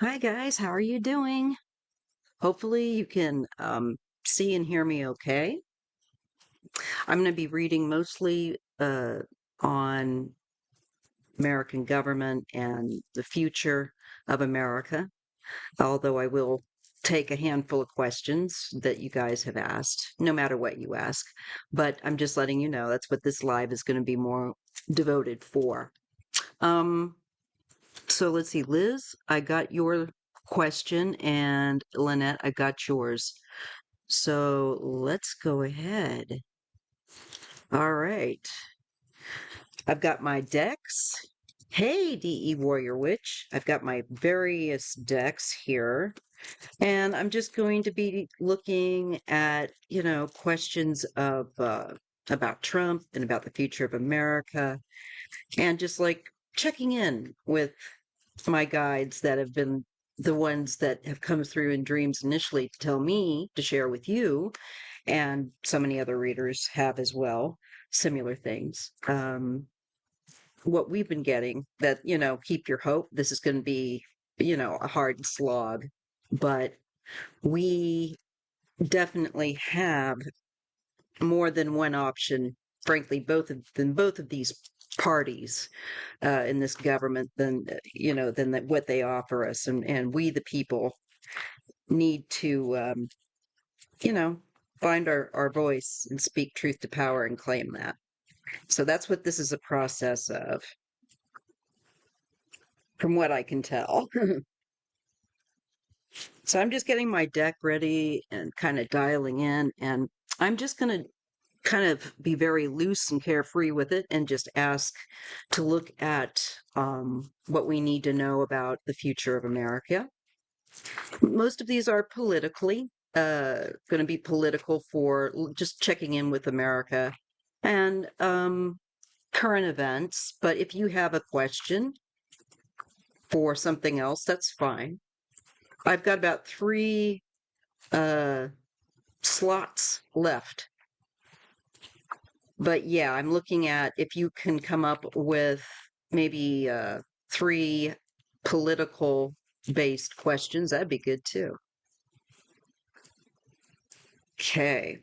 Hi guys, how are you doing? Hopefully you can see and hear me okay. I'm going to be reading mostly on American government and the future of America, although I will take a handful of questions that you guys have asked, no matter what you ask. But I'm just letting you know that's what this live is going to be more devoted for. Um, So let's see, Liz, I got your question, and Lynette, I got yours. So let's go ahead. All right. I've got my decks. Hey, DE Warrior Witch. I've got my various decks here, and I'm just going to be looking at, questions of about Trump and about the future of America, and just like checking in with my guides that have been the ones that have come through in dreams initially to tell me to share with you, and so many other readers have as well, similar things. What we've been getting that, keep your hope. This is going to be, a hard slog, but we definitely have more than one option, frankly, both of these parties in this government than than what they offer us, and we the people need to you know find our voice and speak truth to power and claim that. So that's what this is a process of, from what I can tell. So I'm just getting my deck ready and kind of dialing in, and I'm just going to kind of be very loose and carefree with it and just ask to look at what we need to know about the future of America. Most of these are politically going to be political for just checking in with America and current events. But if you have a question for something else, that's fine. I've got about three uh, slots left. But yeah, I'm looking at if you can come up with maybe three political based questions, that'd be good too. Okay.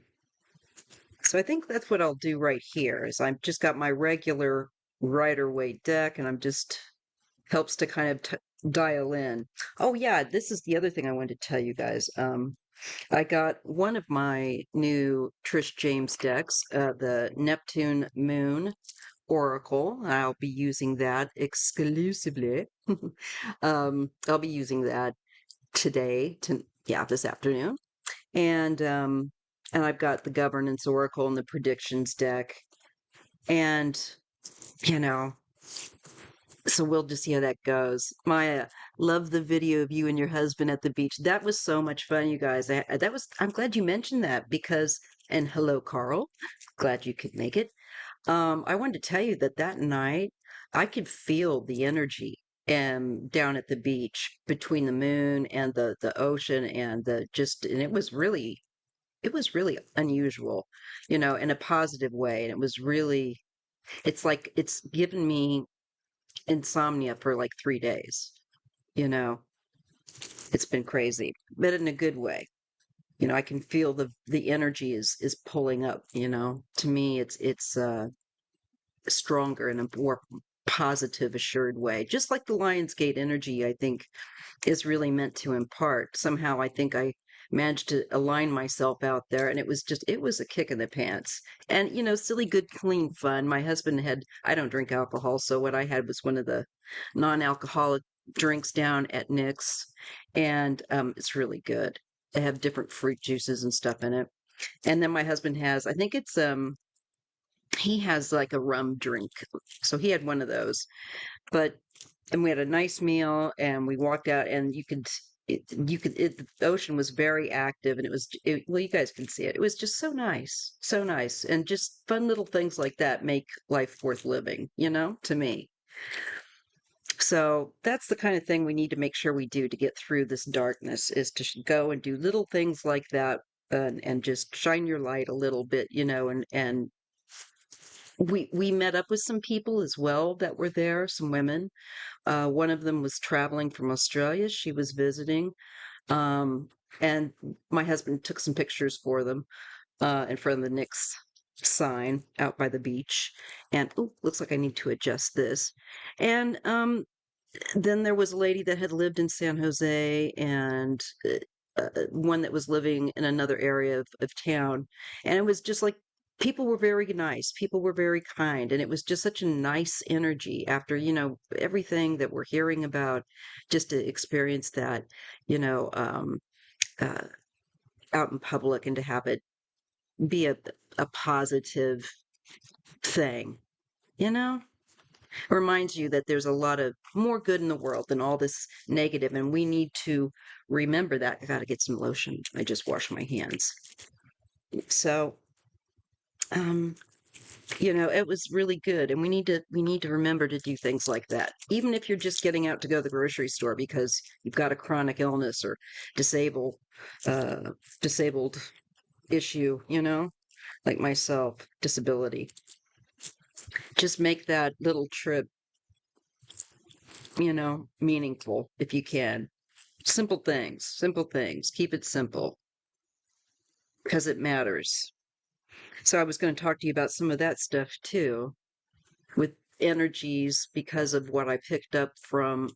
So I think that's what I'll do right here is I've just got my regular Rider-Waite deck, and I'm just helps to kind of dial in. Oh yeah, this is the other thing I wanted to tell you guys. I got one of my new Trish James decks, the Neptune Moon Oracle. I'll be using that exclusively. I'll be using that today, this afternoon. And I've got the Governance Oracle and the Predictions deck. And, you know, so we'll just see how that goes. Maya, love the video of you and your husband at the beach. That was so much fun, you guys. I'm glad you mentioned that because, and hello, Carl. Glad you could make it. I wanted to tell you that that night I could feel the energy down at the beach between the moon and the ocean and and it was really unusual, in a positive way. And it was really, it's like it's given me insomnia for like 3 days, you know. It's been crazy, but in a good way. I can feel the energy is pulling up, To me, it's stronger in a more positive, assured way. Just like the Lionsgate energy, I think, is really meant to impart. Somehow, I think I managed to align myself out there, and it was a kick in the pants. And, silly, good, clean fun. My husband I don't drink alcohol, so what I had was one of the non alcoholic drinks down at Nick's, and it's really good. They have different fruit juices and stuff in it. And then my husband has, I think it's he has like a rum drink. So he had one of those. But and we had a nice meal and we walked out and the ocean was very active, and well, you guys can see it. It was just so nice. So nice. And just fun little things like that make life worth living, to me. So that's the kind of thing we need to make sure we do to get through this darkness, is to go and do little things like that, and just shine your light a little bit, and we met up with some people as well that were there, some women. One of them was traveling from Australia. She was visiting. Um, and my husband took some pictures for them in front of the Knicks sign out by the beach. And oh, looks like I need to adjust this. And then there was a lady that had lived in San Jose and one that was living in another area of town. And it was just like people were very nice, people were very kind. And it was just such a nice energy after, everything that we're hearing about, just to experience that, you know, um, uh, out in public and to have it be a positive thing, you know? Reminds you that there's a lot of more good in the world than all this negative, and we need to remember that. I got to get some lotion. I just washed my hands. So, um, it was really good, and we need to remember to do things like that. Even if you're just getting out to go to the grocery store because you've got a chronic illness or disabled uh disabled issue, like myself, disability. Just make that little trip, meaningful if you can. Simple things. Keep it simple because it matters. So I was going to talk to you about some of that stuff too, with energies because of what I picked up from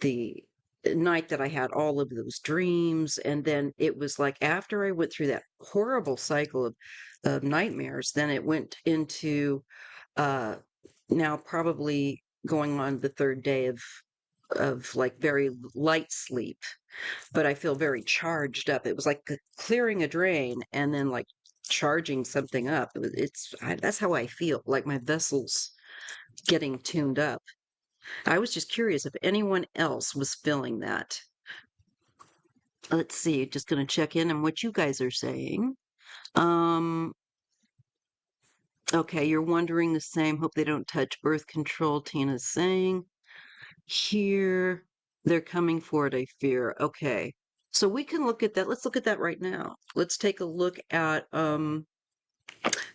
the night that I had all of those dreams. And then it was like after I went through that horrible cycle of nightmares, then it went into uh, now probably going on the third day of like very light sleep, but I feel very charged up. It was like clearing a drain and then like charging something up. That's how I feel, like my vessels getting tuned up. I was just curious if anyone else was feeling that. Let's see, just going to check in on what you guys are saying. Um, okay, you're wondering the same. Hope they don't touch birth control, Tina's saying. Here, they're coming for it, I fear. Okay. So we can look at that. Let's look at that right now. Let's take a look at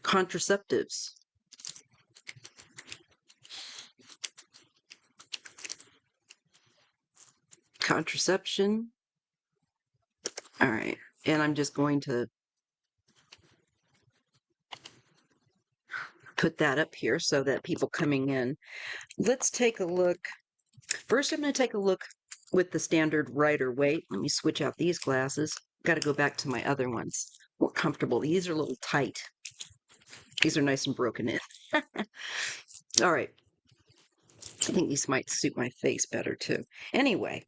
contraceptives. Contraception. All right. And I'm just going to put that up here so that people coming in. Let's take a look. First, I'm going to take a look with the standard Rider weight. Let me switch out these glasses. Got to go back to my other ones. More comfortable. These are a little tight. These are nice and broken in. All right. I think these might suit my face better too. Anyway,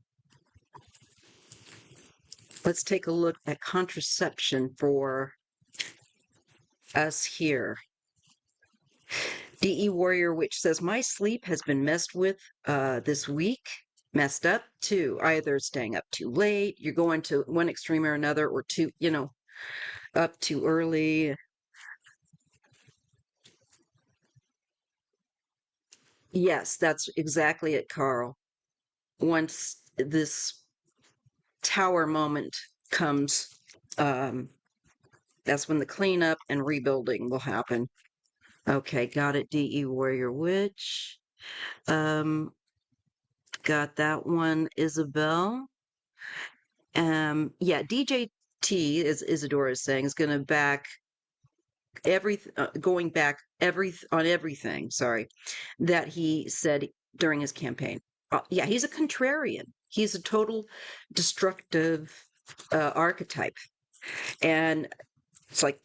let's take a look at contraception for us here. DE Warrior Witch says, my sleep has been messed with this week. Messed up too. Either staying up too late, you're going to one extreme or another, or too, up too early. Yes, that's exactly it, Carl. Once this tower moment comes, um, that's when the cleanup and rebuilding will happen. Okay, got it, DE Warrior Witch. Got that one, Isabel. Yeah, DJT, as Isadora is saying, is going to back going back on everything, sorry, that he said during his campaign. Yeah, he's a contrarian. He's a total destructive archetype. And it's like,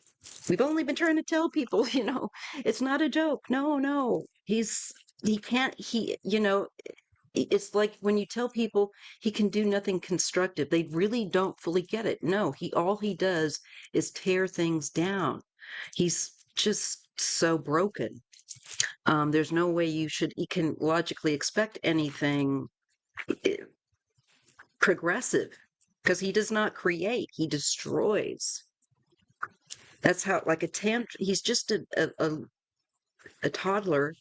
we've only been trying to tell people, it's not a joke. No, no. He can't, it's like when you tell people he can do nothing constructive, they really don't fully get it. No, all he does is tear things down. He's just so broken. There's no way you can logically expect anything eh, progressive because he does not create, he destroys. That's how, like he's just a toddler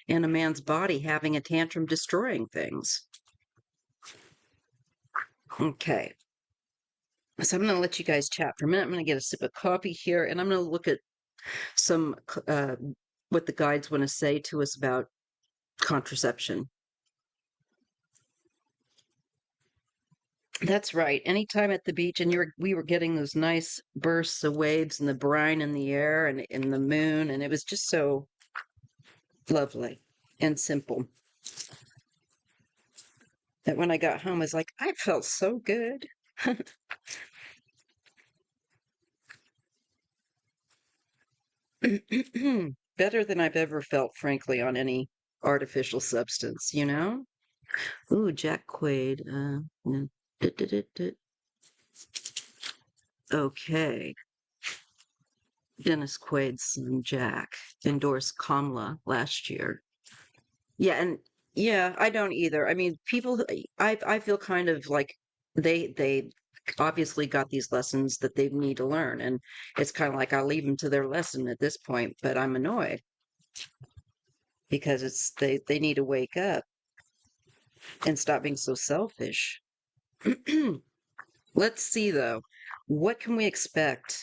in a man's body having a tantrum, destroying things. Okay. So I'm going to let you guys chat for a minute. I'm going to get a sip of coffee here and I'm going to look at some what the guides want to say to us about contraception. That's right. Anytime at the beach, and we were getting those nice bursts of waves and the brine in the air and in the moon, and it was just so lovely and simple that when I got home, I was like, I felt so good. Better than I've ever felt, frankly, on any artificial substance, you know? Ooh, Jack Quaid. No. Dut, dut, dut, dut. Okay. Dennis Quaid's son, Jack, endorsed Kamala last year. Yeah, and yeah, I don't either. I mean, I feel kind of like they obviously got these lessons that they need to learn, and it's kind of like I'll leave them to their lesson at this point, but I'm annoyed because they need to wake up and stop being so selfish. Let's see though. What can we expect?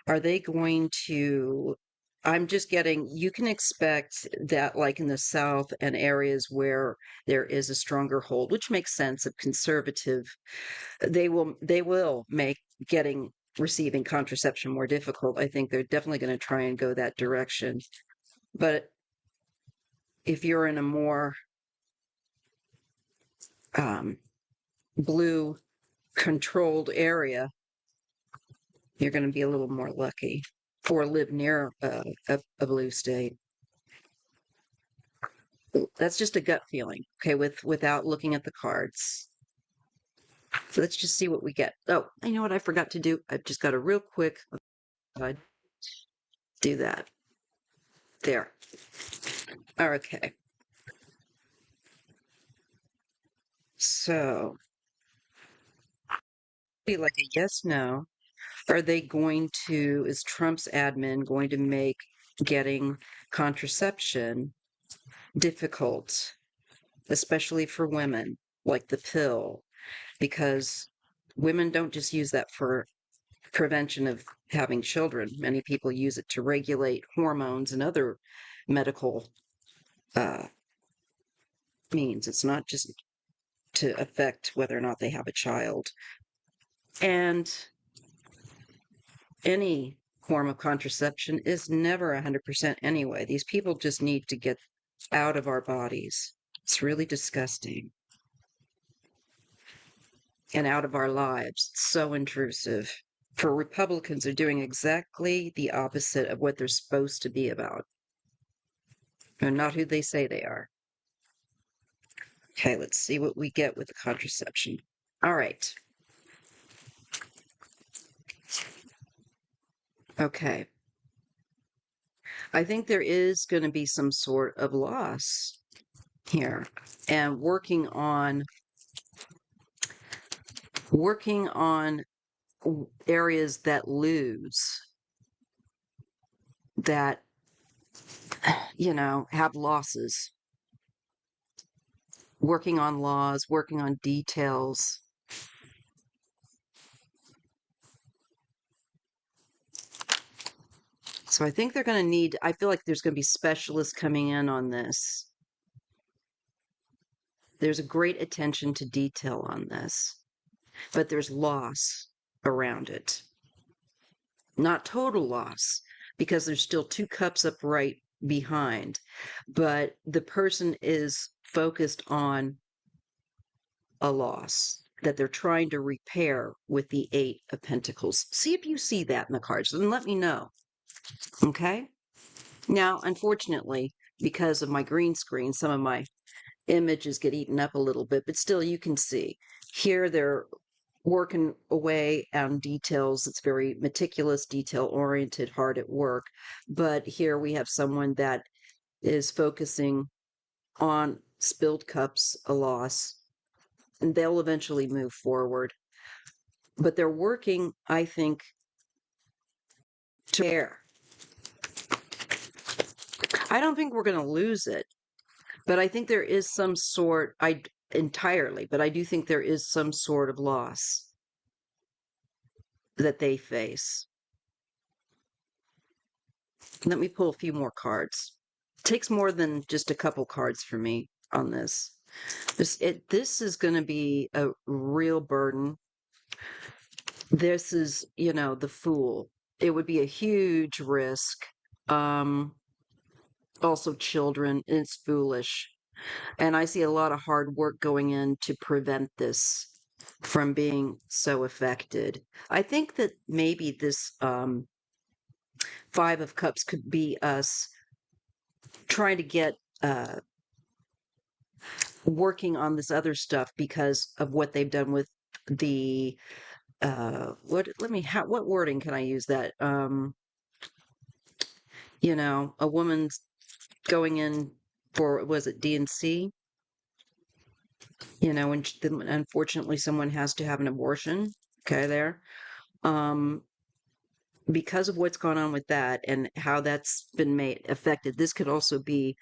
Are they going to? I'm just getting, you can expect that, like in the South and areas where there is a stronger hold, which makes sense of conservative, they will make getting receiving contraception more difficult. I think they're definitely going to try and go that direction. But if you're in a more um, blue controlled area, you're going to be a little more lucky or live near a blue state. That's just a gut feeling, okay, without looking at the cards. So let's just see what we get. Oh, you know what I forgot to do? I've just got a real quick do that. There. Okay. So be like a yes, no. Are they going to, is Trump's admin going to make getting contraception difficult, especially for women, like the pill? Because women don't just use that for prevention of having children. Many people use it to regulate hormones and other medical uh, means. It's not just to affect whether or not they have a child. And any form of contraception is never 100% anyway. These people just need to get out of our bodies. It's really disgusting. And out of our lives. It's so intrusive. For Republicans, are doing exactly the opposite of what they're supposed to be about. They're not who they say they are. Okay, let's see what we get with the contraception. All right. Okay. I think there is going to be some sort of loss here, and working on areas that lose, that have losses, working on laws, working on details. So I think they're going to need, I feel like there's going to be specialists coming in on this. There's a great attention to detail on this, but there's loss around it. Not total loss, because there's still two cups up right behind, but the person is focused on a loss that they're trying to repair with the Eight of Pentacles. See if you see that in the cards and let me know. Okay? Now, unfortunately, because of my green screen, some of my images get eaten up a little bit, but still you can see. Here they're working away on details. It's very meticulous, detail oriented, hard at work. But here we have someone that is focusing on spilled cups, a loss, and they'll eventually move forward. But they're working, I think, to care. I don't think we're going to lose it, but I think there is some sort, but I do think there is some sort of loss that they face. Let me pull a few more cards. takes more than just a couple cards for me on this. This is going to be a real burden. This is, the Fool. It would be a huge risk. Um, Also children, and it's foolish. And I see a lot of hard work going in to prevent this from being so affected. I think that maybe this Five of Cups could be us trying to get working on this other stuff because of what they've done with the what wording can I use that? A woman's going in for, was it DNC? And unfortunately someone has to have an abortion. Okay, there. Um, because of what's gone on with that and how that's been made affected, this could also be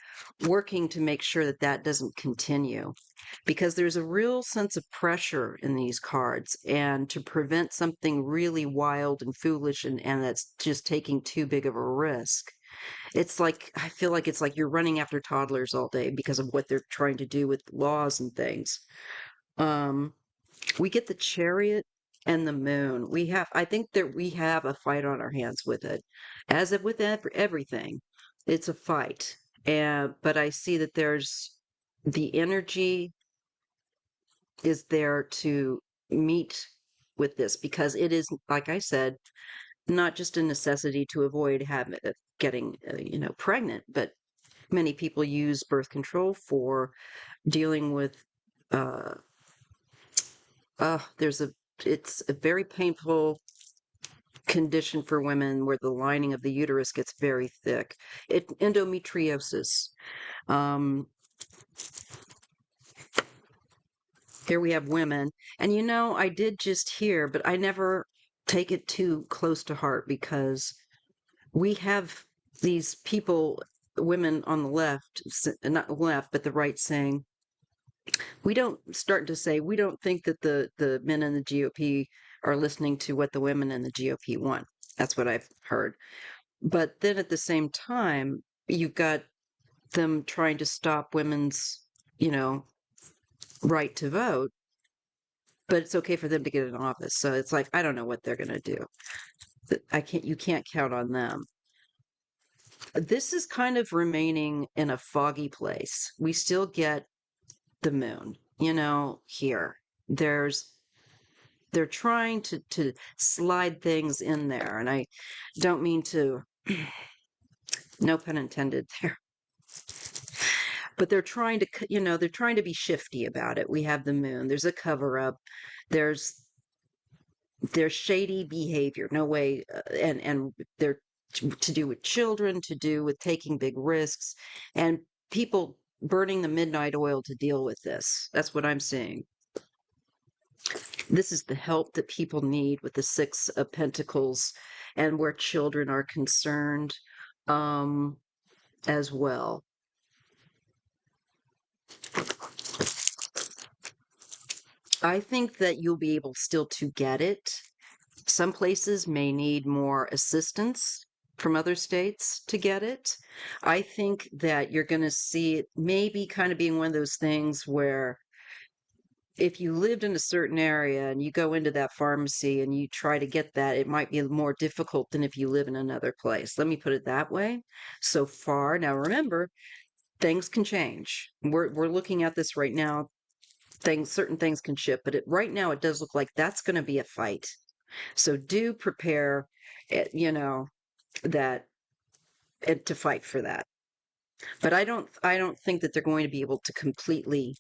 working to make sure that that doesn't continue, because there's a real sense of pressure in these cards, and to prevent something really wild and foolish and that's just taking too big of a risk. It's like, I feel like it's like you're running after toddlers all day because of what they're trying to do with laws and things. um we get the Chariot and the Moon. I think that we have a fight on our hands with it. As if with everything, it's a fight. But I see that the energy is there to meet with this, because it is, like I said, not just a necessity to avoid getting, pregnant, but many people use birth control for dealing with, uh, there's it's a very painful condition for women where the lining of the uterus gets very thick. Endometriosis. Um, Here we have women, and I did just hear, but I never take it too close to heart, because we have these people, women on the left, not the left, but the right, saying we don't think that the men in the GOP are listening to what the women in the GOP want. That's what I've heard. But then at the same time, you've got them trying to stop women's, you know, right to vote, but it's okay for them to get in office. So it's like, I don't know what they're going to do. You can't count on them. This is kind of remaining in a foggy place. We still get the Moon, here. There's they're trying to slide things in there, and I don't mean to, no pun intended there, but they're trying to be shifty about it. We have the Moon. There's a cover up. There's there's shady behavior. No way, and they're to do with children, to do with taking big risks, and people burning the midnight oil to deal with this. That's what I'm seeing. This is the help that people need with the Six of Pentacles, and where children are concerned, um, as well. I think that you'll be able still to get it. Some places may need more assistance from other states to get it. I think that you're going to see it maybe kind of being one of those things where if you lived in a certain area and you go into that pharmacy and you try to get that, it might be more difficult than if you live in another place. Let me put it that way. So far, now remember, things can change. We're looking at this right now. Certain things can shift, but right now it does look like that's going to be a fight. So do prepare, that to fight for that. But I don't think that they're going to be able to completely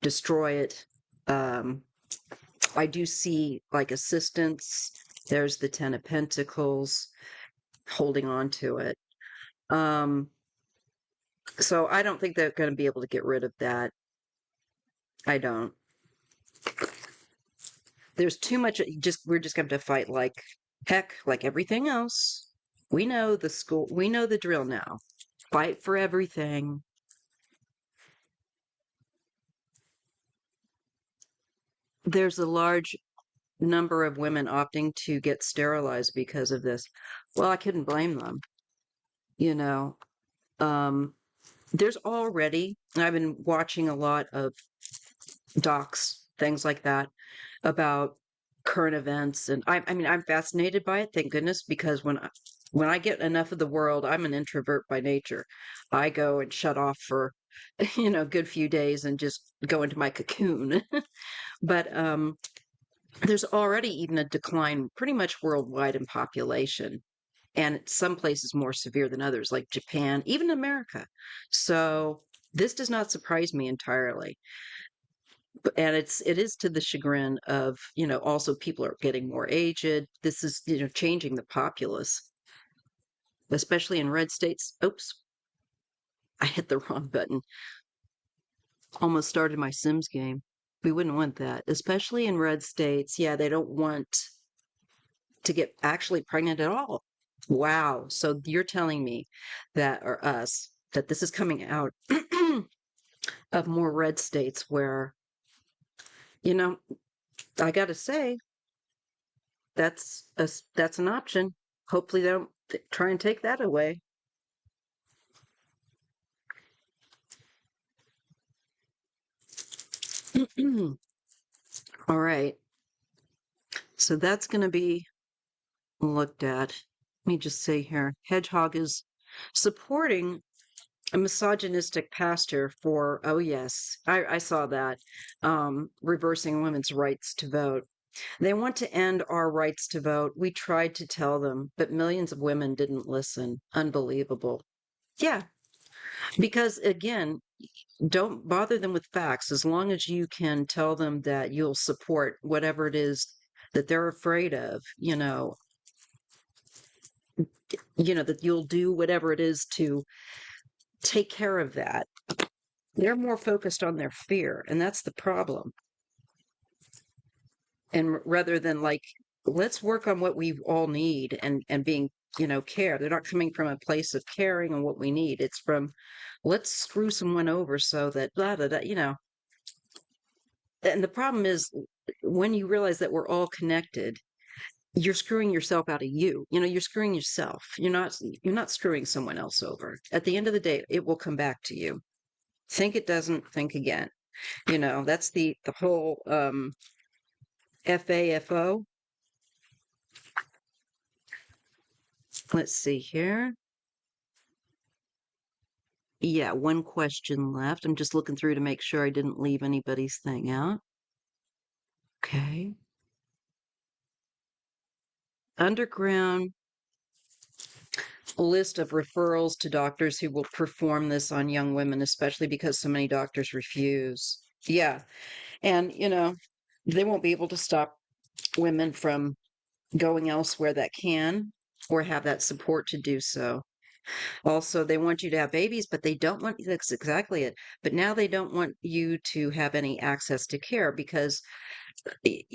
destroy it. Um, I do see like assistance. There's the Ten of Pentacles holding on to it. So I don't think they're going to be able to get rid of that. I don't. There's too much. We're just going to fight like heck, like everything else. We know the school. We know the drill now. Fight for everything. There's a large number of women opting to get sterilized because of this. Well, I couldn't blame them. You know, Um, there's already, I've been watching a lot of docs, things like that, about current events, and I mean, I'm fascinated by it, thank goodness, because when I get enough of the world, I'm an introvert by nature. I go and shut off for, a good few days and just go into my cocoon. But there's already even a decline pretty much worldwide in population, and some places more severe than others, like Japan, even America. So this does not surprise me entirely. And it is to the chagrin of, also people are getting more aged. This is, changing the populace, especially in red states. Oops, I hit the wrong button. Almost started my Sims game. We wouldn't want that, especially in red states. Yeah, they don't want to get actually pregnant at all. Wow. So you're telling me that, or us, that this is coming out of more red states where, you know, I got to say, that's an option. Hopefully they don't try and take that away. All right. So that's going to be looked at. Let me just say here, Hedgehog is supporting a misogynistic pastor for, oh yes, I saw that, reversing women's rights to vote. They want to end our rights to vote. We tried to tell them, but millions of women didn't listen. Unbelievable. Yeah, because again, don't bother them with facts as long as you can tell them that you'll support whatever it is that they're afraid of, that you'll do whatever it is to take care of that. They're more focused on their fear, and that's the problem. And rather than like, let's work on what we all need and being, care. They're not coming from a place of caring on what we need. It's from, let's screw someone over so that blah blah blah. And the problem is when you realize that we're all connected, you're screwing yourself out of you. You're screwing yourself. You're not screwing someone else over. At the end of the day, it will come back to you. Think it doesn't, think again. That's the whole FAFO. Let's see here. Yeah, one question left. I'm just looking through to make sure I didn't leave anybody's thing out. Okay. Underground list of referrals to doctors who will perform this on young women, especially because so many doctors refuse. Yeah. And, they won't be able to stop women from going elsewhere that can or have that support to do so. Also, they want you to have babies, but they don't want, that's exactly it. But now they don't want you to have any access to care because, the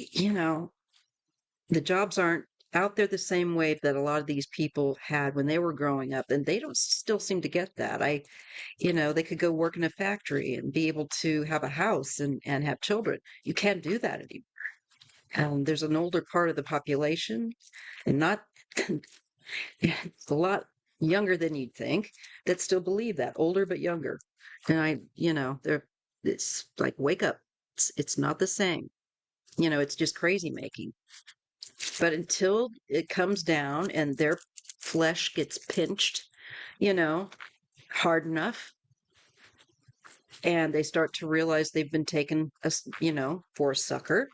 jobs aren't out there the same way that a lot of these people had when they were growing up. And they don't still seem to get that. They could go work in a factory and be able to have a house and have children. You can't do that anymore. There's an older part of the population, and not it's a lot younger than you'd think, that still believe that, older but younger. And they're it's like wake up. It's not the same. It's just crazy making. But until it comes down and their flesh gets pinched, you know, hard enough, and they start to realize they've been taken, for a sucker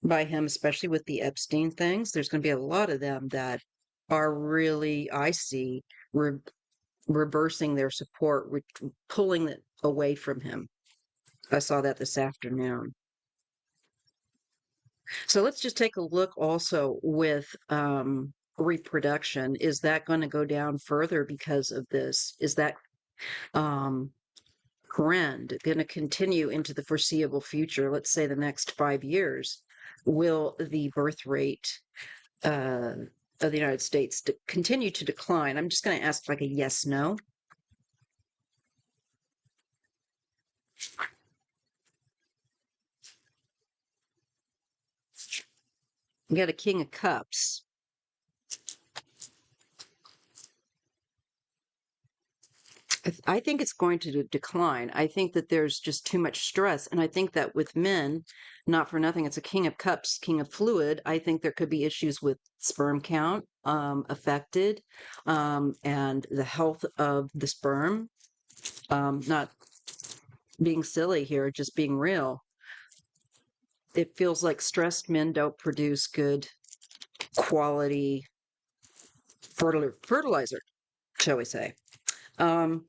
by him, especially with the Epstein things, there's going to be a lot of them that are really, I see, re- reversing their support, pulling it away from him. I saw that this afternoon. So let's just take a look also with reproduction. Is that going to go down further because of this? Is that um, trend going to continue into the foreseeable future? Let's say the next 5 years. Will the birth rate uh, of the United States continue to decline? I'm just going to ask like a yes, no. We got a King of Cups. I think it's going to decline. I think that there's just too much stress. And I think that with men, not for nothing, it's a king of cups, king of fluid. I think there could be issues with sperm count affected, and the health of the sperm. Not being silly here, just being real. It feels like stressed men don't produce good quality fertilizer, shall we say. Um,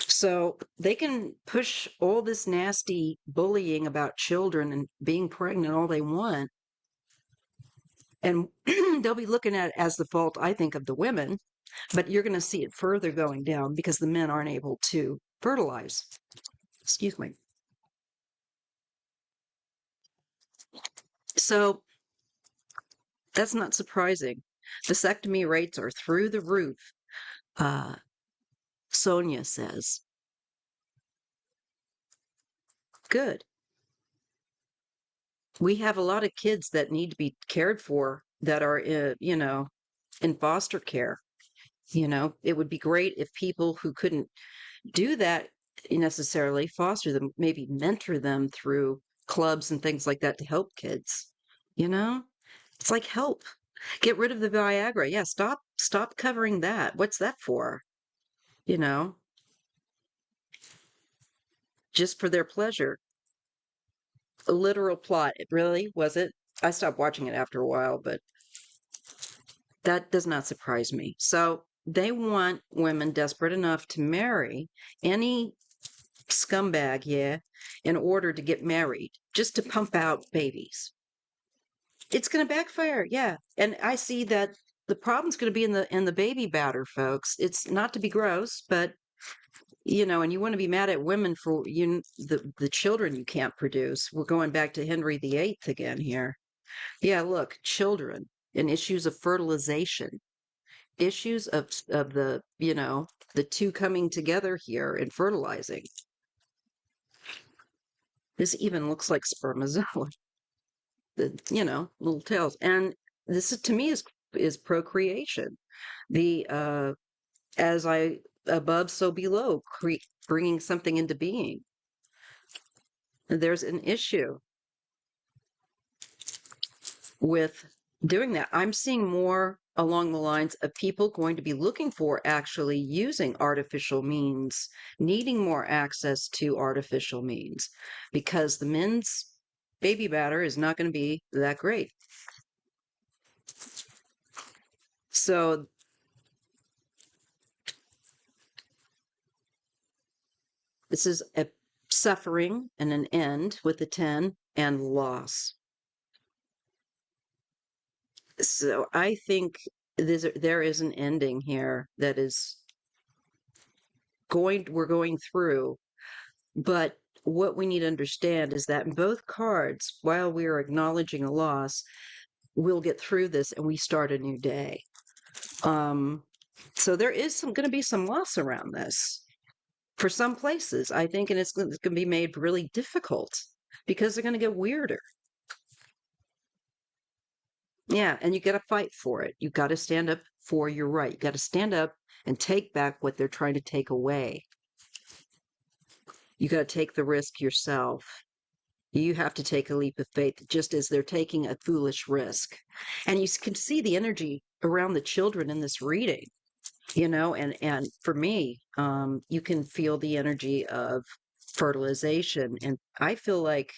So they can push all this nasty bullying about children and being pregnant all they want. And they'll be looking at it as the fault, I think, of the women. But you're going to see it further going down because the men aren't able to fertilize. Excuse me. So that's not surprising. Vasectomy rates are through the roof, uh, Sonia says. Good. We have a lot of kids that need to be cared for that are, in foster care. It would be great if people who couldn't do that necessarily foster them, maybe mentor them through clubs and things like that to help kids. You know, it's like help. Get rid of the Viagra. Yeah, stop covering that. What's that for? You know, just for their pleasure. A literal plot. It really was it? I stopped watching it after a while, but that does not surprise me. So they want women desperate enough to marry any scumbag, yeah, in order to get married, just to pump out babies. It's going to backfire, yeah. And I see that the problem's going to be in the baby batter, folks. It's not to be gross, but and you want to be mad at women for the children you can't produce. We're going back to Henry VIII again here. Yeah, look, children and issues of fertilization, issues of the two coming together here and fertilizing. This even looks like spermatozoa, the little tails. And this to me is procreation. The as I above, so below, bringing something into being. There's an issue with doing that. I'm seeing more along the lines of people going to be looking for actually using artificial means, needing more access to artificial means, because the men's baby batter is not going to be that great. So this is a suffering and an end with the 10 and loss. So I think there is an ending here that is we're going through. But what we need to understand is that in both cards, while we are acknowledging a loss, we'll get through this and we start a new day. So there is going to be some loss around this for some places, I think, and it's going to be made really difficult because they're going to get weirder. Yeah, and you got to fight for it. You got to stand up for your right. You got to stand up and take back what they're trying to take away. You got to take the risk yourself. You have to take a leap of faith, just as they're taking a foolish risk. And you can see the energy around the children in this reading, and for me, you can feel the energy of fertilization. And I feel like,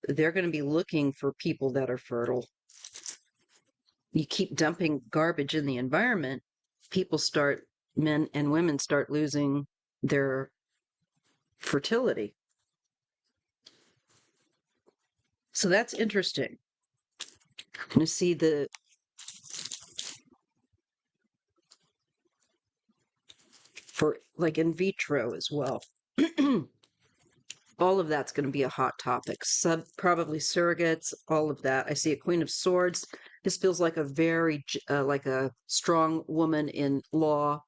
they're going to be looking for people that are fertile. You keep dumping garbage in the environment, men and women start losing their fertility. So that's interesting. To see for like in vitro as well. All of that's going to be a hot topic. Probably surrogates, all of that. I see a Queen of Swords. This feels like a very like a strong woman in law,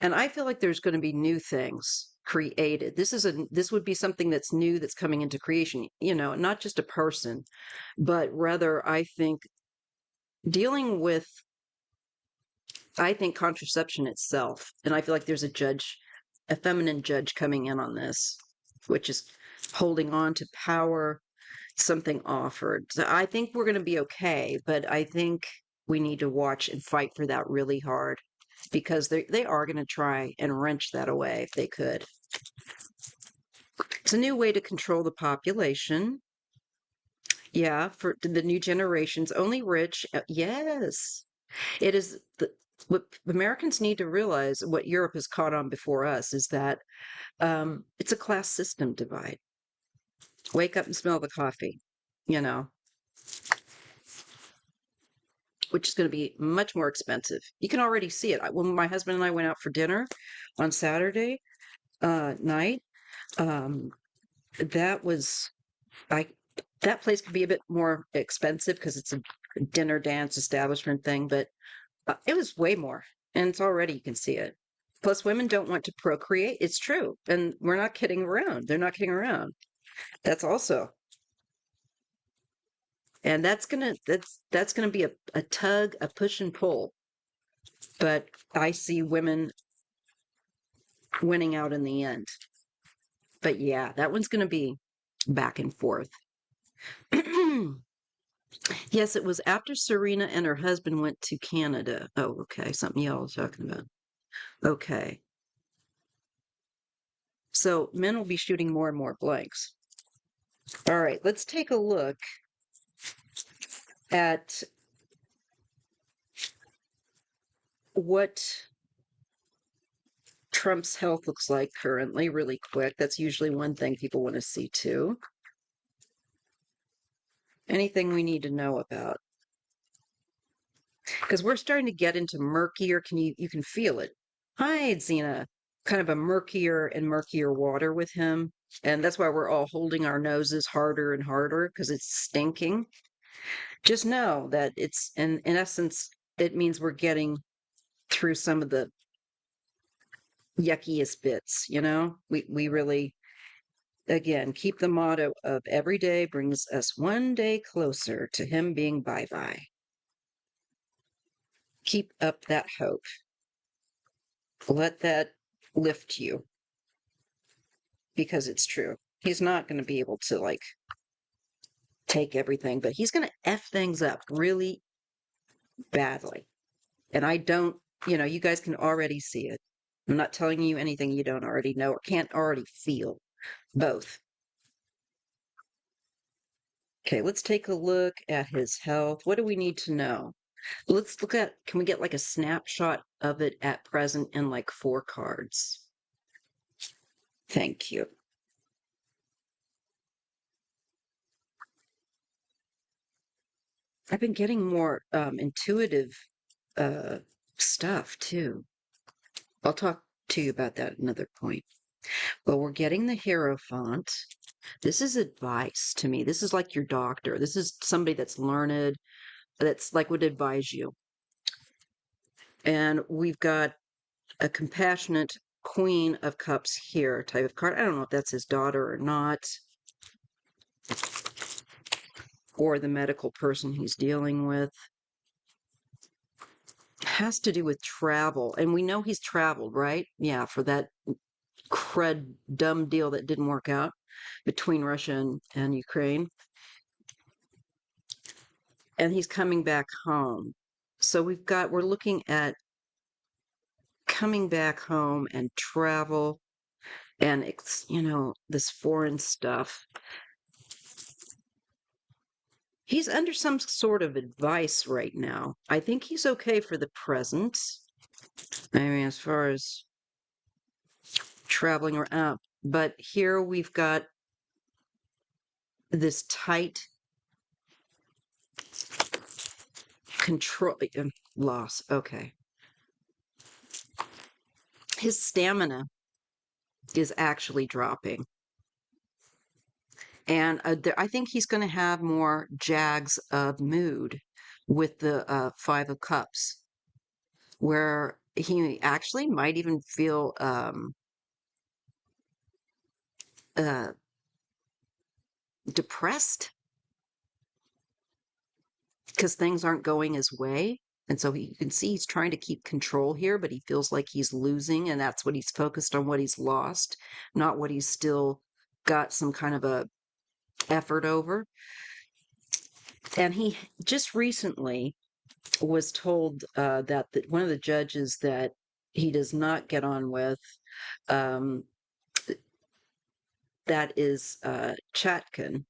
and I feel like there's going to be new things created. This would be something that's new that's coming into creation. Not just a person, but rather I think dealing with I think contraception itself, and I feel like there's a judge, a feminine judge coming in on this, which is holding on to power, something offered. So I think we're going to be okay, but I think we need to watch and fight for that really hard because they are going to try and wrench that away if they could. It's a new way to control the population. Yeah, for the new generations, only rich. Yes, it is what Americans need to realize, what Europe has caught on before us, is that it's a class system divide. Wake up and smell the coffee, you know, which is going to be much more expensive. You can already see it. When my husband and I went out for dinner on Saturday night, um, that was I that place could be a bit more expensive because it's a dinner dance establishment thing, but it was way more, and it's already you can see it. Plus, women don't want to procreate. It's true, and we're not kidding around. They're not kidding around. That's also, and that's gonna be a tug, a push and pull. But I see women winning out in the end. But yeah, that one's gonna be back and forth. Yes, it was after Serena and her husband went to Canada. Oh, okay, something y'all was talking about. Okay. So men will be shooting more and more blanks. All right, let's take a look at what Trump's health looks like currently, really quick. That's usually one thing people want to see too. Anything we need to know about. Because we're starting to get into murkier, you can feel it. Hi, Zena. Kind of a murkier and murkier water with him. And that's why we're all holding our noses harder and harder because it's stinking. Just know that it's in essence, it means we're getting through some of the yuckiest bits, you know? We really again keep the motto of every day brings us one day closer to him being bye-bye. Keep up that hope. Let that lift you because it's true. He's not going to be able to like take everything, but he's going to F things up really badly. And I don't, you guys can already see it. I'm not telling you anything you don't already know or can't already feel. Both. Okay, let's take a look at his health. What do we need to know? Let's look at, can we get like a snapshot of it at present in like 4 cards? Thank you. I've been getting more intuitive uh, stuff too. I'll talk to you about that at another point. Well, we're getting the Hierophant. This is advice to me. This is like your doctor. This is somebody that's learned, that's like would advise you. And we've got a compassionate Queen of Cups here type of card. I don't know if that's his daughter or not, or the medical person he's dealing with. Has to do with travel. And we know he's traveled, right? Yeah, for that crud dumb deal that didn't work out between Russia and Ukraine. And he's coming back home. So we're looking at coming back home and travel and, this foreign stuff. He's under some sort of advice right now. I think he's okay for the present. I mean, as far as traveling around, but here we've got this tight control loss. Okay. His stamina is actually dropping. And I think he's going to have more jags of mood with the 5 of Cups, where he actually might even feel uh, depressed because things aren't going his way. And so you can see he's trying to keep control here, but he feels like he's losing, and that's what he's focused on, what he's lost, not what he's still got some kind of a effort over. And he just recently was told that one of the judges that he does not get on with, um, that is Chutkin,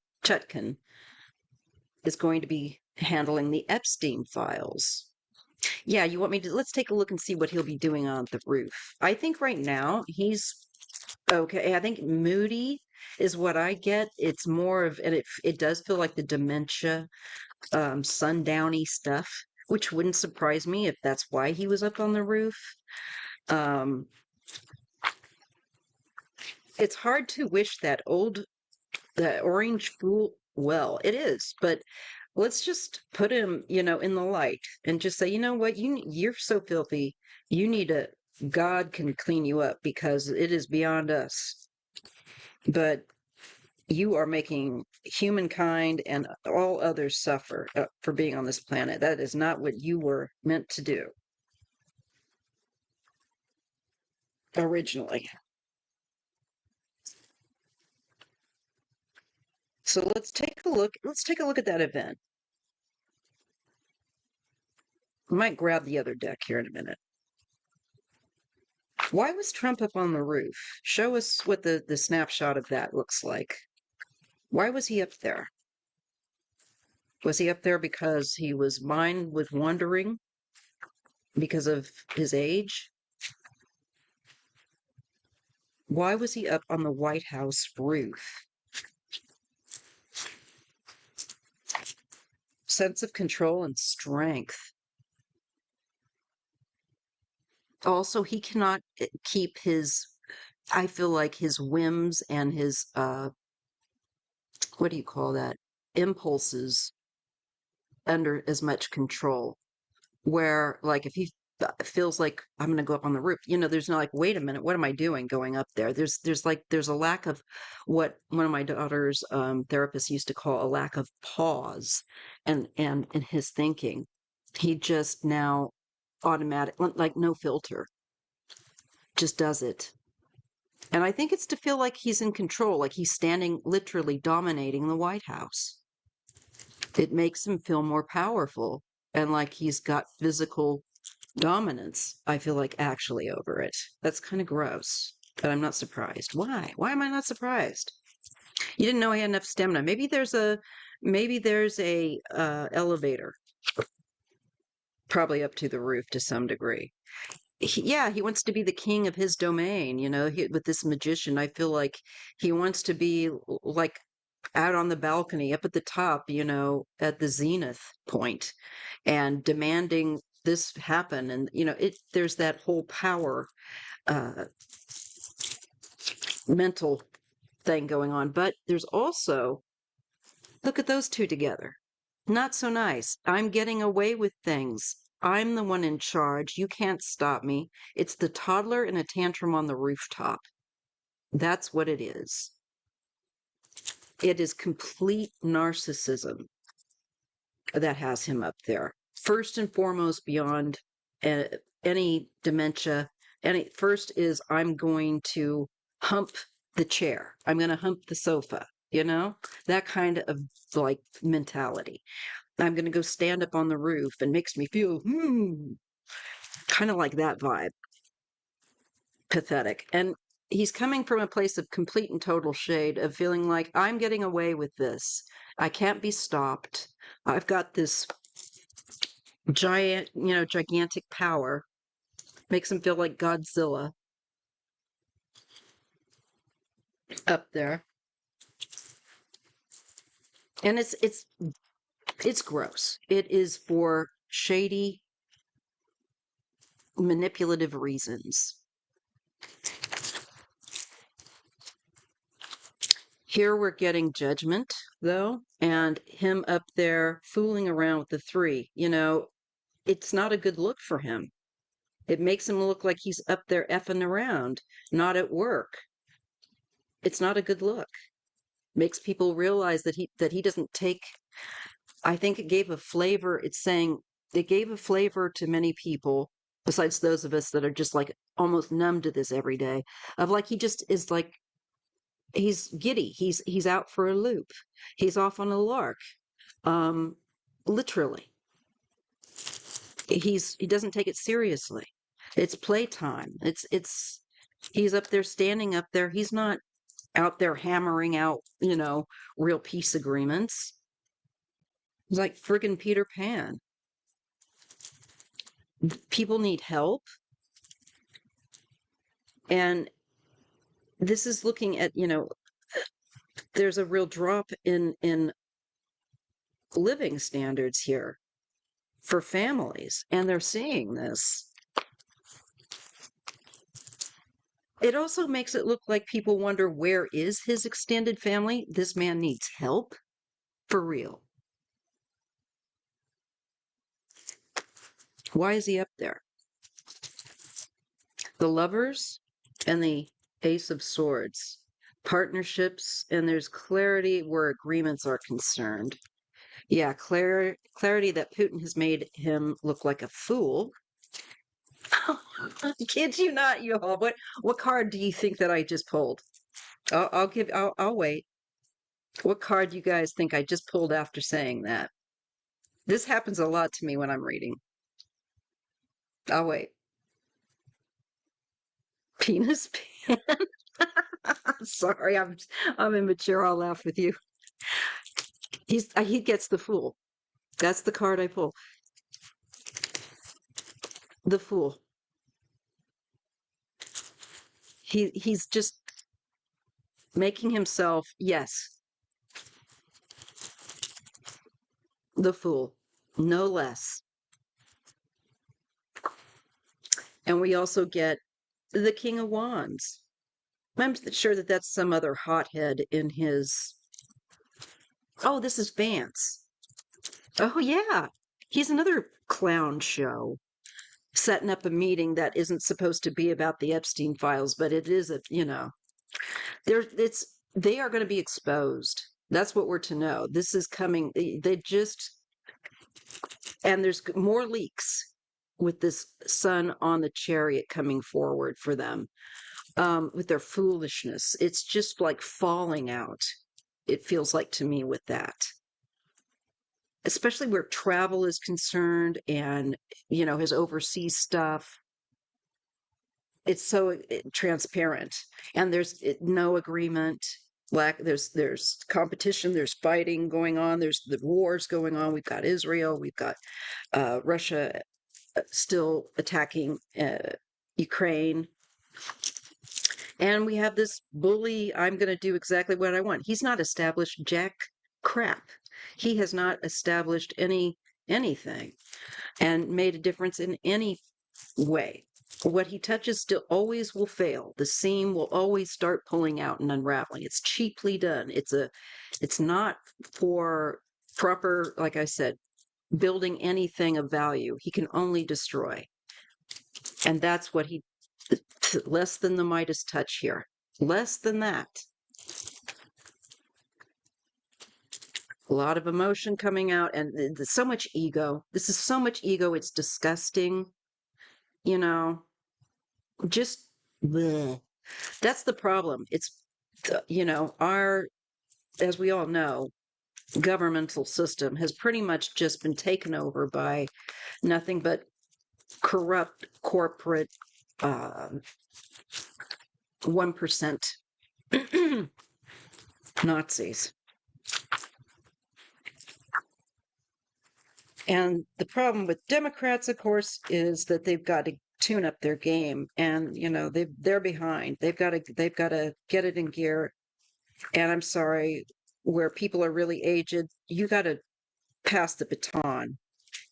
is going to be handling the Epstein files. Yeah, you want me to? Let's take a look and see what he'll be doing on the roof. I think right now he's okay. I think moody is what I get. It's more of, and it does feel like the dementia, sundowny stuff, which wouldn't surprise me if that's why he was up on the roof. Um, it's hard to wish that orange fool well. It is, but let's just put him, in the light and just say, you know what, you're so filthy. You need a God can clean you up because it is beyond us. But you are making humankind and all others suffer for being on this planet. That is not what you were meant to do originally. So let's take a look. Let's take a look at that event. I might grab the other deck here in a minute. Why was Trump up on the roof? Show us what the snapshot of that looks like. Why was he up there? Was he up there because he was mind with wondering because of his age? Why was he up on the White House roof? Sense of control and strength. Also, he cannot keep I feel like his whims and his, what do you call that? Impulses under as much control. Where, like, if he feels like I'm going to go up on the roof, there's no like, wait a minute, what am I doing going up there? There's a lack of what one of my daughter's therapists used to call a lack of pause, and in his thinking, he just now automatic, like no filter, just does it. And I think it's to feel like he's in control, like he's standing literally dominating the White House. It makes him feel more powerful and like he's got physical dominance, I feel like, actually over it. That's kind of gross, but I'm not surprised. Why? Why am I not surprised? You didn't know he had enough stamina. Maybe there's a elevator, probably up to the roof to some degree. Yeah, he wants to be the king of his domain, with this magician. I feel like he wants to be like out on the balcony, up at the top, at the zenith point, and demanding this happen. And, there's that whole power, uh, mental thing going on. But there's also, look at those two together. Not so nice. I'm getting away with things. I'm the one in charge. You can't stop me. It's the toddler in a tantrum on the rooftop. That's what it is. It is complete narcissism that has him up there. First and foremost, beyond uh, any dementia, first is I'm going to hump the chair. I'm going to hump the sofa, that kind of like mentality. I'm going to go stand up on the roof and makes me feel, kind of like that vibe. Pathetic. And he's coming from a place of complete and total shade of feeling like I'm getting away with this. I can't be stopped. I've got this gigantic power. Makes him feel like Godzilla up there. And it's gross. It is for shady, manipulative reasons. Here we're getting judgment, though, and him up there fooling around with the three. It's not a good look for him. It makes him look like he's up there effing around, not at work. It's not a good look. Makes people realize that he doesn't take. I think it gave a flavor. It's saying It gave a flavor to many people, besides those of us that are just like almost numb to this every day, of like he just is like he's giddy. He's out for a loop. He's off on a lark. Um, literally. He doesn't take it seriously. It's playtime. It's he's up there standing up there. He's not out there hammering out, real peace agreements. He's like friggin' Peter Pan. People need help. And this is looking at, there's a real drop in living standards here for families, and they're seeing this. It also makes it look like people wonder, where is his extended family? This man needs help for real. Why is he up there? The Lovers and the Ace of Swords. Partnerships, and there's clarity where agreements are concerned. Yeah, clarity that Putin has made him look like a fool. Kid you not, you all. What card do you think that I just pulled? I'll wait. What card do you guys think I just pulled after saying that? This happens a lot to me when I'm reading. I'll wait. Penis pan. Sorry, I'm immature. I'll laugh with you. He gets the Fool. That's the card I pull. The Fool. He's just making himself, yes, the Fool, no less. And we also get the King of Wands. I'm sure that that's some other hothead in his. Oh, this is Vance. Oh, yeah. He's another clown show, setting up a meeting that isn't supposed to be about the Epstein files, but it is, they are going to be exposed. That's what we're to know. This is coming. And there's more leaks with this sun on the chariot coming forward for them, with their foolishness. It's just like falling out. It feels like to me with that, especially where travel is concerned and, his overseas stuff. It's so transparent, and there's no agreement. There's competition, there's fighting going on, there's the wars going on. We've got Israel, we've got Russia still attacking Ukraine. And we have this bully, I'm going to do exactly what I want. He's not established jack crap. He has not established anything and made a difference in any way. What he touches still always will fail. The seam will always start pulling out and unraveling. It's cheaply done. It's not for proper, like I said, building anything of value. He can only destroy. And that's what less than the Midas touch here. Less than that. A lot of emotion coming out, and there's so much ego. This is so much ego. It's disgusting. Just bleh. That's the problem. It's, as we all know, governmental system has pretty much just been taken over by nothing but corrupt corporate 1% Nazis. And the problem with Democrats, of course, is that they've got to tune up their game, and they're behind. They've got to get it in gear. And I'm sorry, where people are really aged, you got to pass the baton.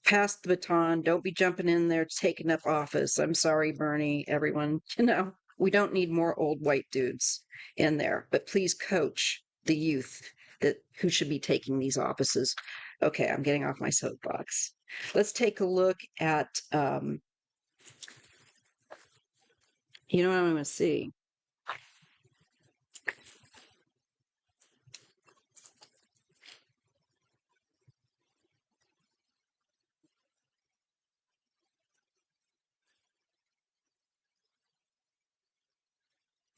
Pass the baton. Don't be jumping in there taking up office. I'm sorry, Bernie, everyone. We don't need more old white dudes in there, but please coach the youth who should be taking these offices. Okay, I'm getting off my soapbox. Let's take a look at, what I'm going to see.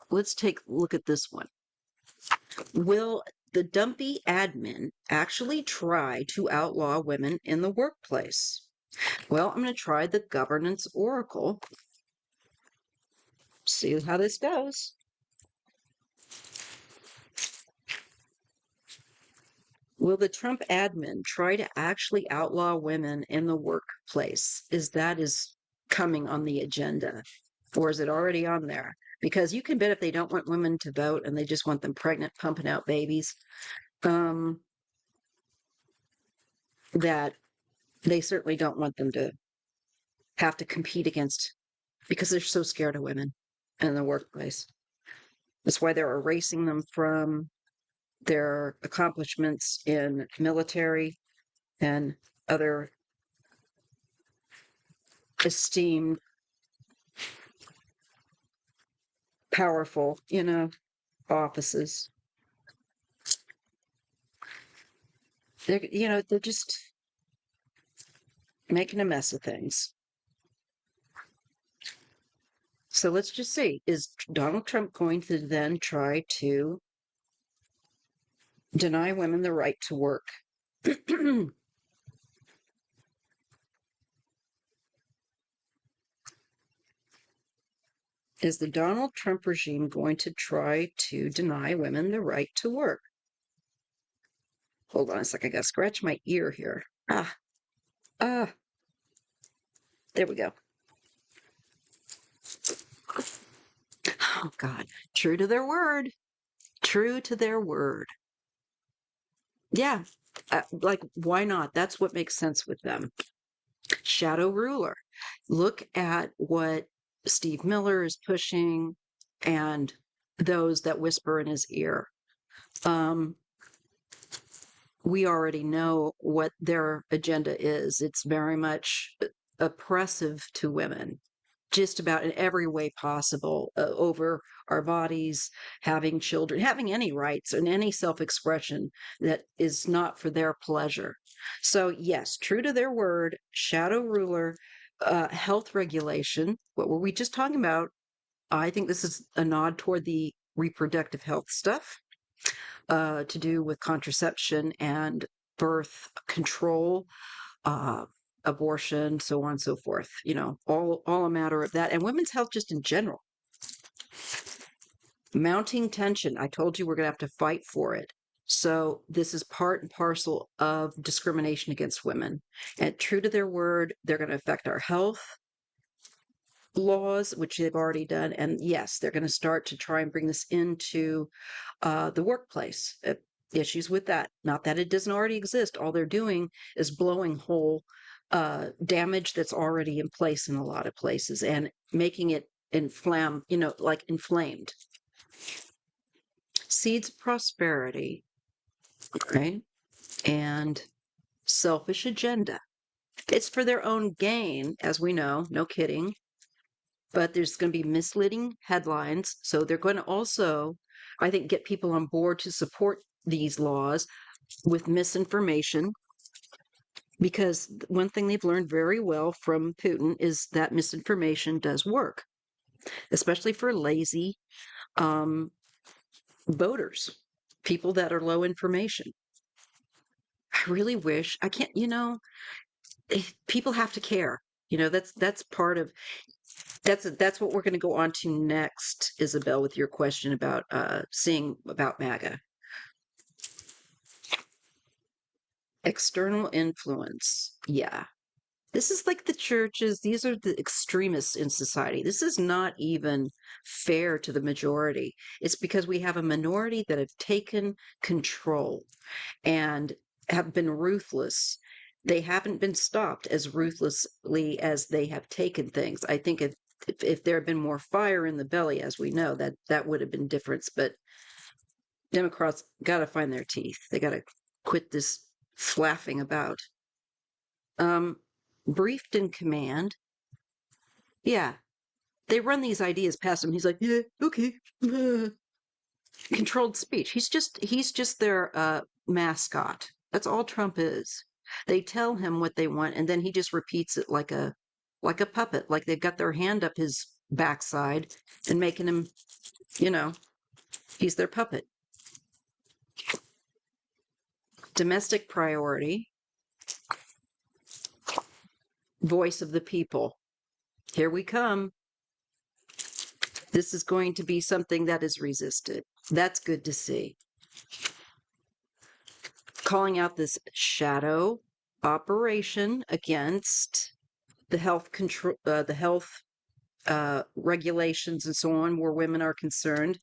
let's take a look at this one. Will the dumpy admin actually try to outlaw women in the workplace? Well, I'm going to try the governance oracle, see how this goes. Will the Trump admin try to actually outlaw women in the workplace? Is coming on the agenda, or is it already on there? Because you can bet if they don't want women to vote and they just want them pregnant, pumping out babies, um, that they certainly don't want them to have to compete against because they're so scared of women in the workplace. That's why they're erasing them from their accomplishments in military and other esteemed, powerful, offices. They're just making a mess of things. So let's just see, is Donald Trump going to then try to deny women the right to work? Is the Donald Trump regime going to try to deny women the right to work? Hold on a second, I gotta scratch my ear here. Ah, there we go. Oh, God. True to their word. True to their word. Yeah. Like, why not? That's what makes sense with them. Shadow ruler. Look at what Steve Miller is pushing and those that whisper in his ear. Um, we already know what their agenda is. It's very much oppressive to women, just about in every way possible, over our bodies, having children, having any rights and any self expression that is not for their pleasure. So, yes, true to their word, shadow ruler, health regulation. What were we just talking about? I think this is a nod toward the reproductive health stuff, to do with contraception and birth control, uh, abortion, so on and so forth. All a matter of that, and women's health just in general. Mounting tension. I told you we're going to have to fight for it. So this is part and parcel of discrimination against women. And true to their word, they're going to affect our health laws, which they've already done. And yes, they're going to start to try and bring this into the workplace. Issues with that. Not that it doesn't already exist. All they're doing is blowing whole damage that's already in place in a lot of places and making it like inflamed. Seeds of prosperity, right? And selfish agenda. It's for their own gain, as we know, no kidding. But there's going to be misleading headlines. So they're going to also, I think, get people on board to support these laws with misinformation, because one thing they've learned very well from Putin is that misinformation does work, especially for lazy um, voters, people that are low information. I really wish I can't, people have to care. That's part of that's what we're going to go on to next, Isabel, with your question about seeing about MAGA. External influence. Yeah. This is like the churches, these are the extremists in society. This is not even fair to the majority. It's because we have a minority that have taken control and have been ruthless. They haven't been stopped as ruthlessly as they have taken things. I think if there had been more fire in the belly, as we know, that would have been different. But Democrats got to find their teeth. They got to quit this flapping about. Briefed in command. Yeah, they run these ideas past him. He's like, yeah, okay. Controlled speech. He's just their mascot. That's all Trump is. They tell him what they want, and then he just repeats it like a puppet, like they've got their hand up his backside and making him, you know, he's their puppet. Domestic priority, voice of the people. Here we come. This is going to be something that is resisted. That's good to see. Calling out this shadow operation against the health control, the health regulations and so on, where women are concerned,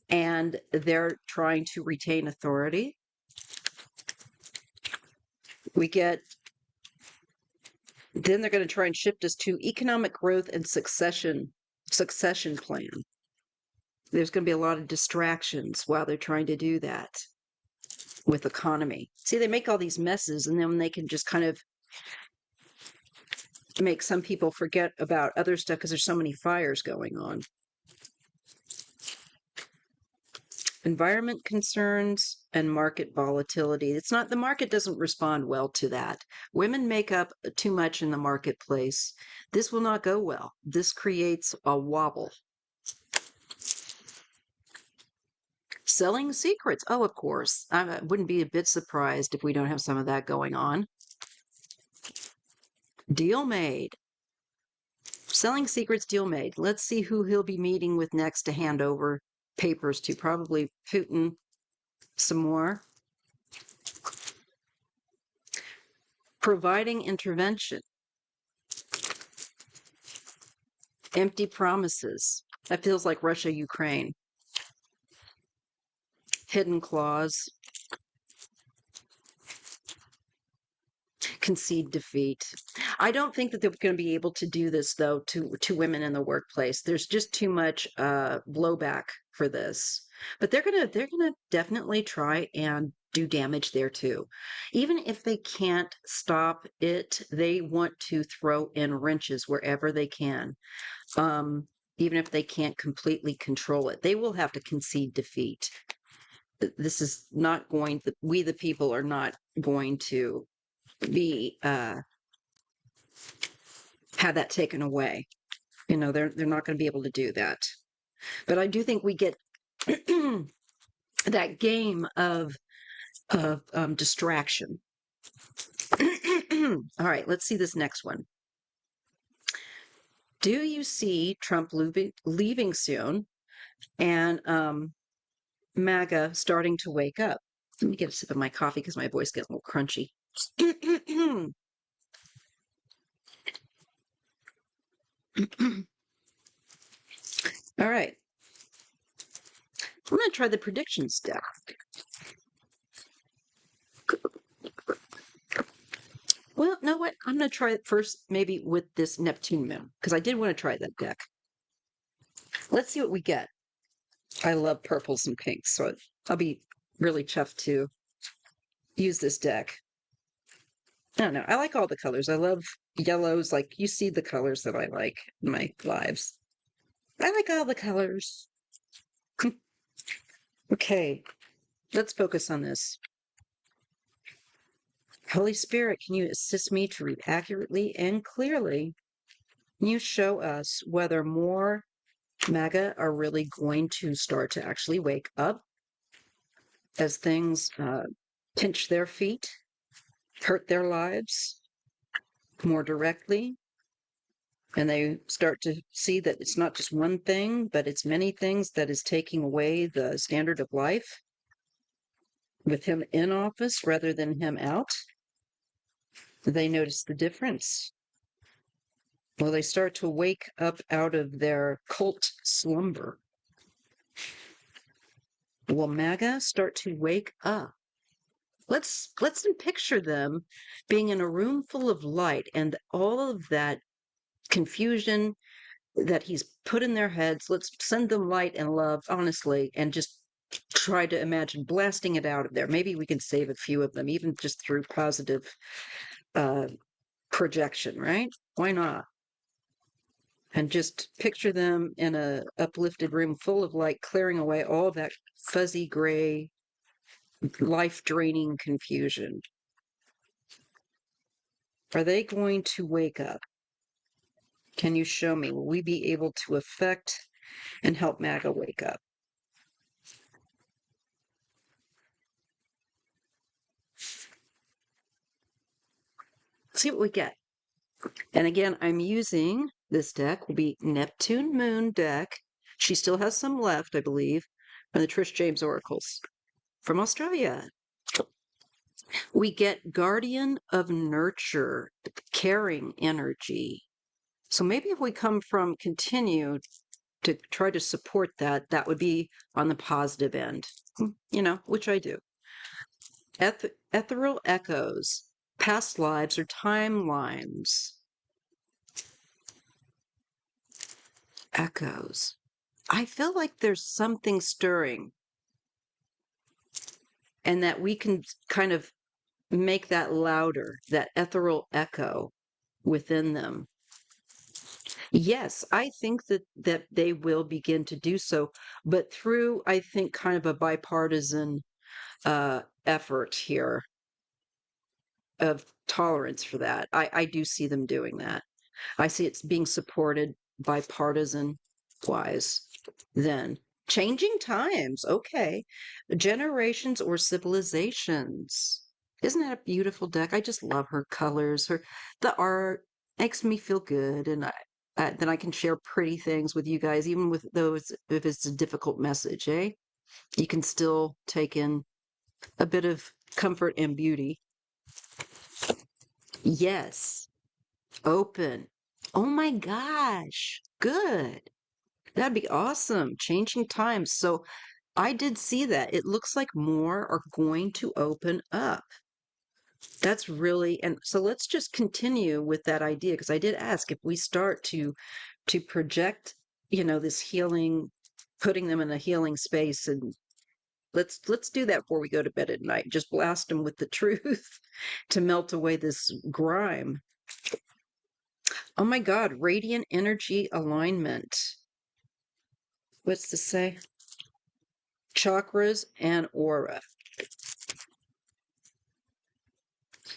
and they're trying to retain authority. We get, then they're going to try and shift us to economic growth and succession plan. There's going to be a lot of distractions while they're trying to do that with economy. See, they make all these messes, and then they can just kind of make some people forget about other stuff because there's so many fires going on. Environment concerns and market volatility. It's not, the market doesn't respond well to that. Women make up too much in the marketplace. This will not go well. This creates a wobble. Selling secrets. Oh, of course. I wouldn't be a bit surprised if we don't have some of that going on. Deal made. Selling secrets, deal made. Let's see who he'll be meeting with next to hand over papers to. Probably Putin some more. Providing intervention. Empty promises. That feels like Russia, Ukraine. Hidden clause. Concede defeat. I don't think that they're going to be able to do this, though, to women in the workplace. There's just too much blowback for this. But they're gonna definitely try and do damage there too. Even if they can't stop it, they want to throw in wrenches wherever they can. Even if they can't completely control it, they will have to concede defeat. This is not going to, we the people are not going to be have that taken away. You know, they're not going to be able to do that. But I do think we get that game of distraction. All right, let's see this next one. Do you see Trump leaving soon, and MAGA starting to wake up? Let me get a sip of my coffee because my voice gets a little crunchy. All right. I'm going to try the predictions deck. Well, know what? I'm going to try it first, maybe with this Neptune moon, because I did want to try that deck. Let's see what we get. I love purples and pinks, so I'll be really chuffed to use this deck. I don't know. I like all the colors. I love yellows. Like, you see the colors that I like in my lives. I like all the colors. Okay, let's focus on this. Holy Spirit, can you assist me to read accurately and clearly? Can you show us whether more MAGA are really going to start to actually wake up as things pinch their feet, hurt their lives more directly, and they start to see that it's not just one thing, but it's many things that is taking away the standard of life with him in office rather than him out? They notice the difference. Will they start to wake up out of their cult slumber? Will MAGA start to wake up? Let's picture them being in a room full of light, and all of that confusion that he's put in their heads. Let's send them light and love, honestly, and just try to imagine blasting it out of there. Maybe we can save a few of them, even just through positive projection, right? Why not? And just picture them in a uplifted room full of light, clearing away all that fuzzy gray, life-draining confusion. Are they going to wake up? Can you show me? Will we be able to affect and help MAGA wake up? See what we get. And again, I'm using this deck, will be Neptune Moon deck. She still has some left, I believe, from the Trish James Oracles from Australia. We get Guardian of Nurture, caring energy. So maybe if we come from continue to try to support that, that would be on the positive end, which I do. Ethereal echoes, past lives or timelines. Echoes. I feel like there's something stirring and that we can kind of make that louder, that ethereal echo within them. Yes, I think that they will begin to do so, but through, I think, kind of a bipartisan effort here of tolerance for that. I do see them doing that. I see it's being supported bipartisan wise. Then changing times, okay. Generations or civilizations. Isn't that a beautiful deck? I just love her colors. The art makes me feel good, and then I can share pretty things with you guys, even with those if it's a difficult message, eh? You can still take in a bit of comfort and beauty. Yes, open. Oh my gosh, good. That'd be awesome. Changing times. So I did see that. It looks like more are going to open up. That's really, and so let's just continue with that idea because I did ask if we start to project, this healing, putting them in a healing space, and let's do that before we go to bed at night. Just blast them with the truth to melt away this grime. Oh my God, radiant energy alignment. What's this say? Chakras and aura.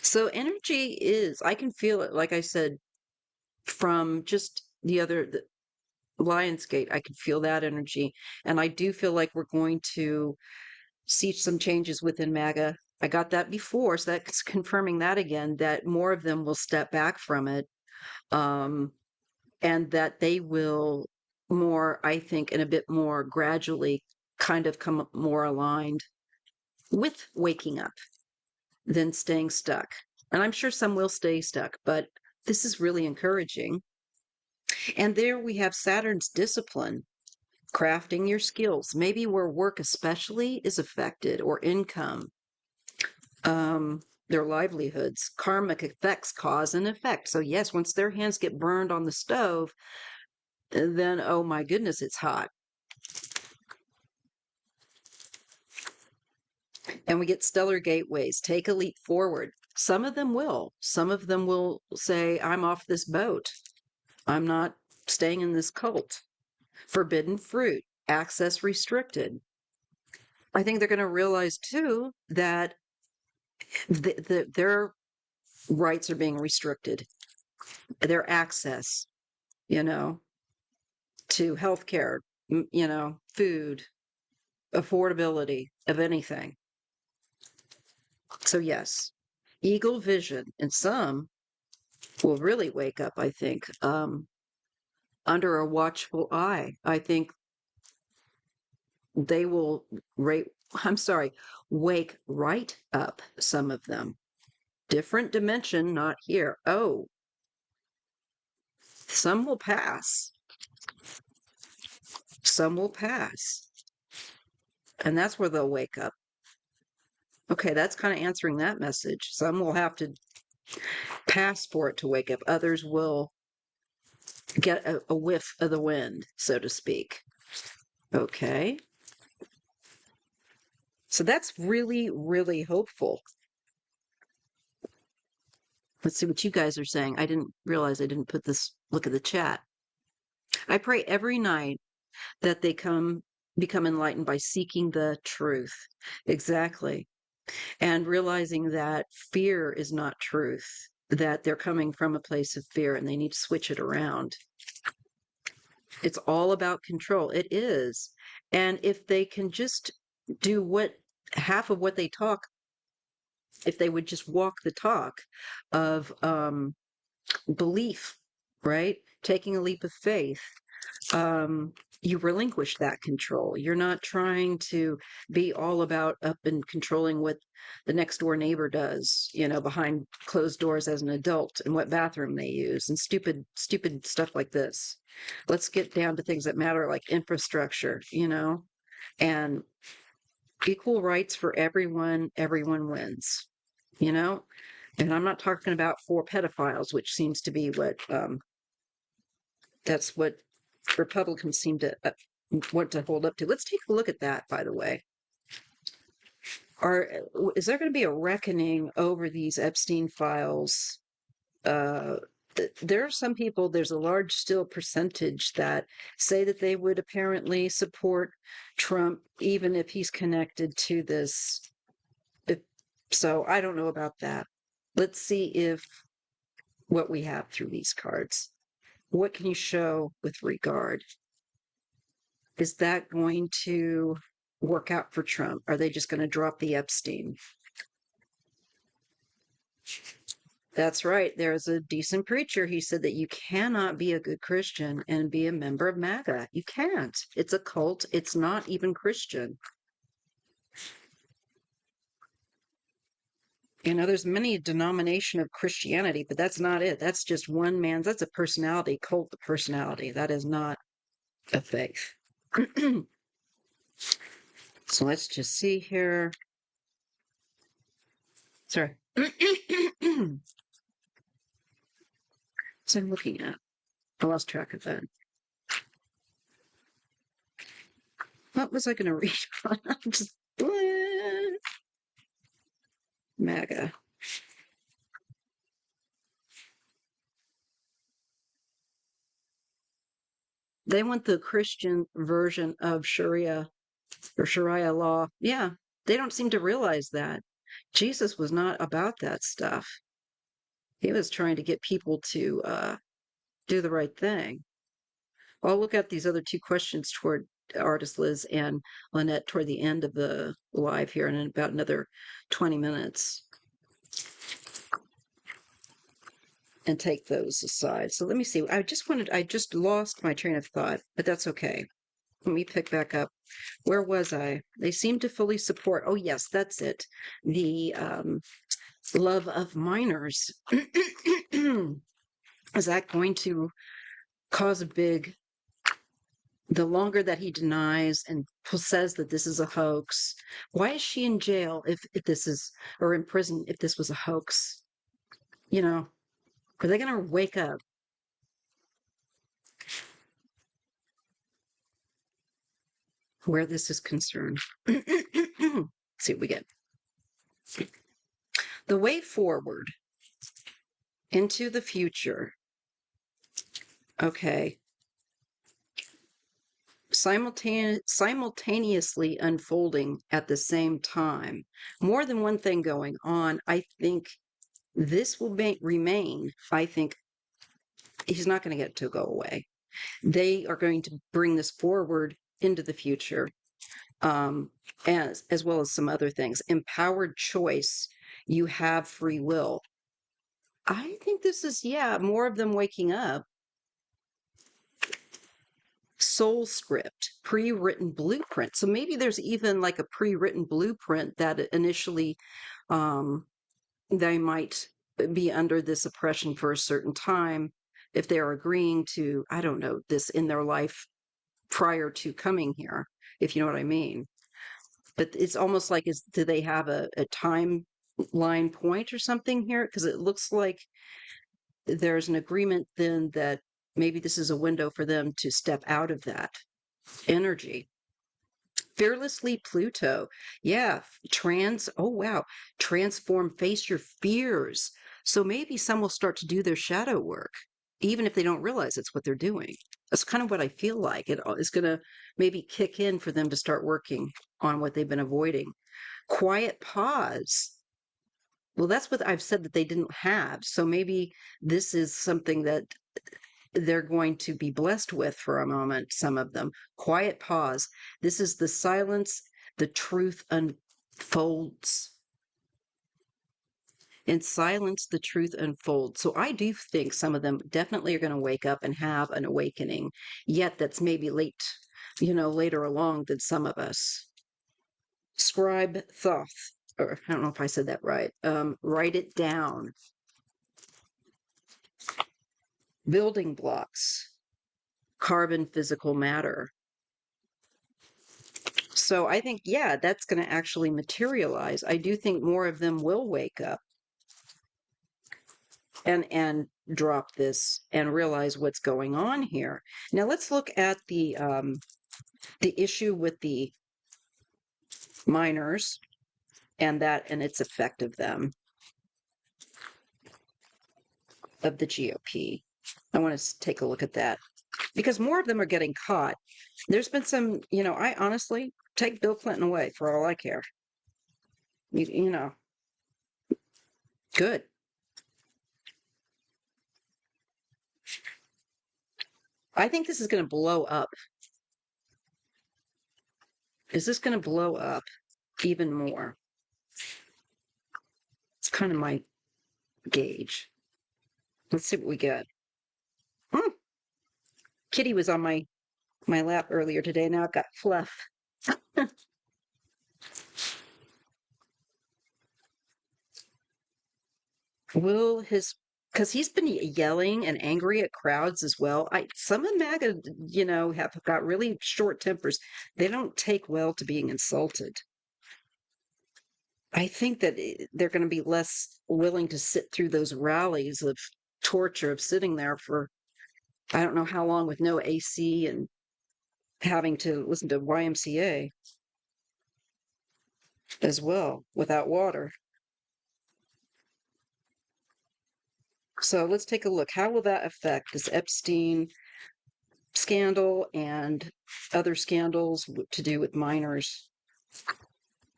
So energy is, I can feel it, like I said, from just the Lionsgate, I can feel that energy. And I do feel like we're going to see some changes within MAGA. I got that before, so that's confirming that again, that more of them will step back from it. And that they will more, I think, and a bit more gradually kind of come more aligned with waking up than staying stuck. And I'm sure some will stay stuck, but this is really encouraging. And there we have Saturn's discipline, crafting your skills, maybe where work especially is affected or income, their livelihoods, karmic effects, cause and effect. So yes, once their hands get burned on the stove, then oh my goodness, it's hot. And we get stellar gateways, take a leap forward. Some of them will. Some of them will say, I'm off this boat. I'm not staying in this cult. Forbidden fruit, access restricted. I think they're going to realize too that their rights are being restricted, their access, you know, to healthcare, food, affordability of anything. So yes, eagle vision, and some will really wake up, I think, under a watchful eye. I think they will wake right up, some of them. Different dimension, not here. Oh, some will pass. Some will pass. And that's where they'll wake up. Okay, that's kind of answering that message. Some will have to pass for it to wake up. Others will get a whiff of the wind, so to speak. Okay. So that's really, really hopeful. Let's see what you guys are saying. I didn't realize I didn't put this, look at the chat. I pray every night that they become enlightened by seeking the truth. Exactly. And realizing that fear is not truth. that they're coming from a place of fear and they need to switch it around. It's all about control. It is. And if they can just do what half of what they talk, if they would just walk the talk of belief, right? Taking a leap of faith, you relinquish that control. You're not trying to be all about up and controlling what the next door neighbor does, behind closed doors as an adult and what bathroom they use and stupid stuff like this. Let's get down to things that matter, like infrastructure, and equal rights for everyone. Everyone wins, you know? And I'm not talking about for pedophiles, which seems to be that's what Republicans seem to want to hold up to. Let's take a look at that, by the way. Is there going to be a reckoning over these Epstein files? There are some people, there's a large still percentage that say that they would apparently support Trump, even if he's connected to this. So I don't know about that. Let's see what we have through these cards. What can you show with regard? Is that going to work out for Trump? Are they just going to drop the Epstein? That's right. There's a decent preacher. He said that you cannot be a good Christian and be a member of MAGA. You can't. It's a cult. It's not even Christian. There's many denomination of Christianity, but that's not it. That's just one man's, that's a personality, cult of personality. That is not a faith. So let's just see here. Sorry. So I'm looking at. I lost track of that. What was I going to read? Just MAGA. They want the Christian version of Sharia or Sharia law. Yeah, they don't seem to realize that. Jesus was not about that stuff. He was trying to get people to do the right thing. I'll look at these other two questions toward artist Liz and Lynette toward the end of the live here in about another 20 minutes. And take those aside. So let me see. I just lost my train of thought, but that's okay. Let me pick back up. Where was I? They seem to fully support. Oh, yes, that's it. The love of minors. Is that going to cause a big, the longer that he denies and says that this is a hoax? Why is she in jail if this is, or in prison if this was a hoax? Are they going to wake up? Where this is concerned. See what we get. The way forward into the future. Okay. Simultaneously unfolding at the same time. More than one thing going on. I think this will remain. I think he's not going to get to go away. They are going to bring this forward into the future. As well as some other things. Empowered choice. You have free will. I think this is, more of them waking up. Soul script, pre-written blueprint. So maybe there's even like a pre-written blueprint that initially they might be under this oppression for a certain time if they're agreeing to, I don't know, this in their life prior to coming here, if you know what I mean. But it's almost like, do they have a timeline point or something here? Because it looks like there's an agreement then that maybe this is a window for them to step out of that energy. Fearlessly Pluto. Yeah. Oh wow. Transform, face your fears. So maybe some will start to do their shadow work, even if they don't realize it's what they're doing. That's kind of what I feel like. It is going to maybe kick in for them to start working on what they've been avoiding. Quiet pause. Well, that's what I've said that they didn't have. So maybe this is something that they're going to be blessed with for a moment, some of them. Quiet pause. This is the silence, the truth unfolds. In silence, the truth unfolds. So I do think some of them definitely are going to wake up and have an awakening, yet that's maybe late, later along than some of us. Scribe thoth, or I don't know if I said that right. Write it down. Building blocks, carbon, physical matter. So I think, yeah, that's going to actually materialize. I do think more of them will wake up and drop this and realize what's going on here. Now let's look at the issue with the minors and its effect of them, of the GOP. I want to take a look at that because more of them are getting caught. There's been some, I honestly take Bill Clinton away for all I care. You know, good. I think this is going to blow up. Is this going to blow up even more? It's kind of my gauge. Let's see what we get. Hmm. Kitty was on my lap earlier today. Now I've got Fluff. Will his, because he's been yelling and angry at crowds as well. Some of MAGA, have got really short tempers. They don't take well to being insulted. I think that they're going to be less willing to sit through those rallies of torture of sitting there for I don't know how long with no AC and having to listen to YMCA as well without water. So let's take a look. How will that affect this Epstein scandal and other scandals to do with minors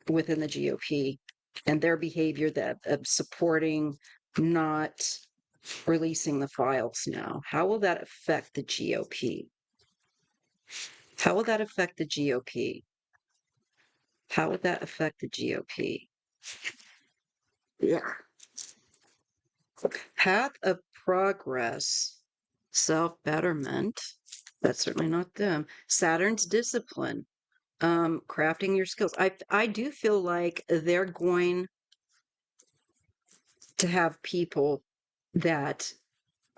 within the GOP and their behavior of supporting not releasing the files now? How will that affect the GOP? How will that affect the GOP? How would that affect the GOP? Yeah. Path of progress, self-betterment. That's certainly not them. Saturn's discipline, crafting your skills. I do feel like they're going to have people that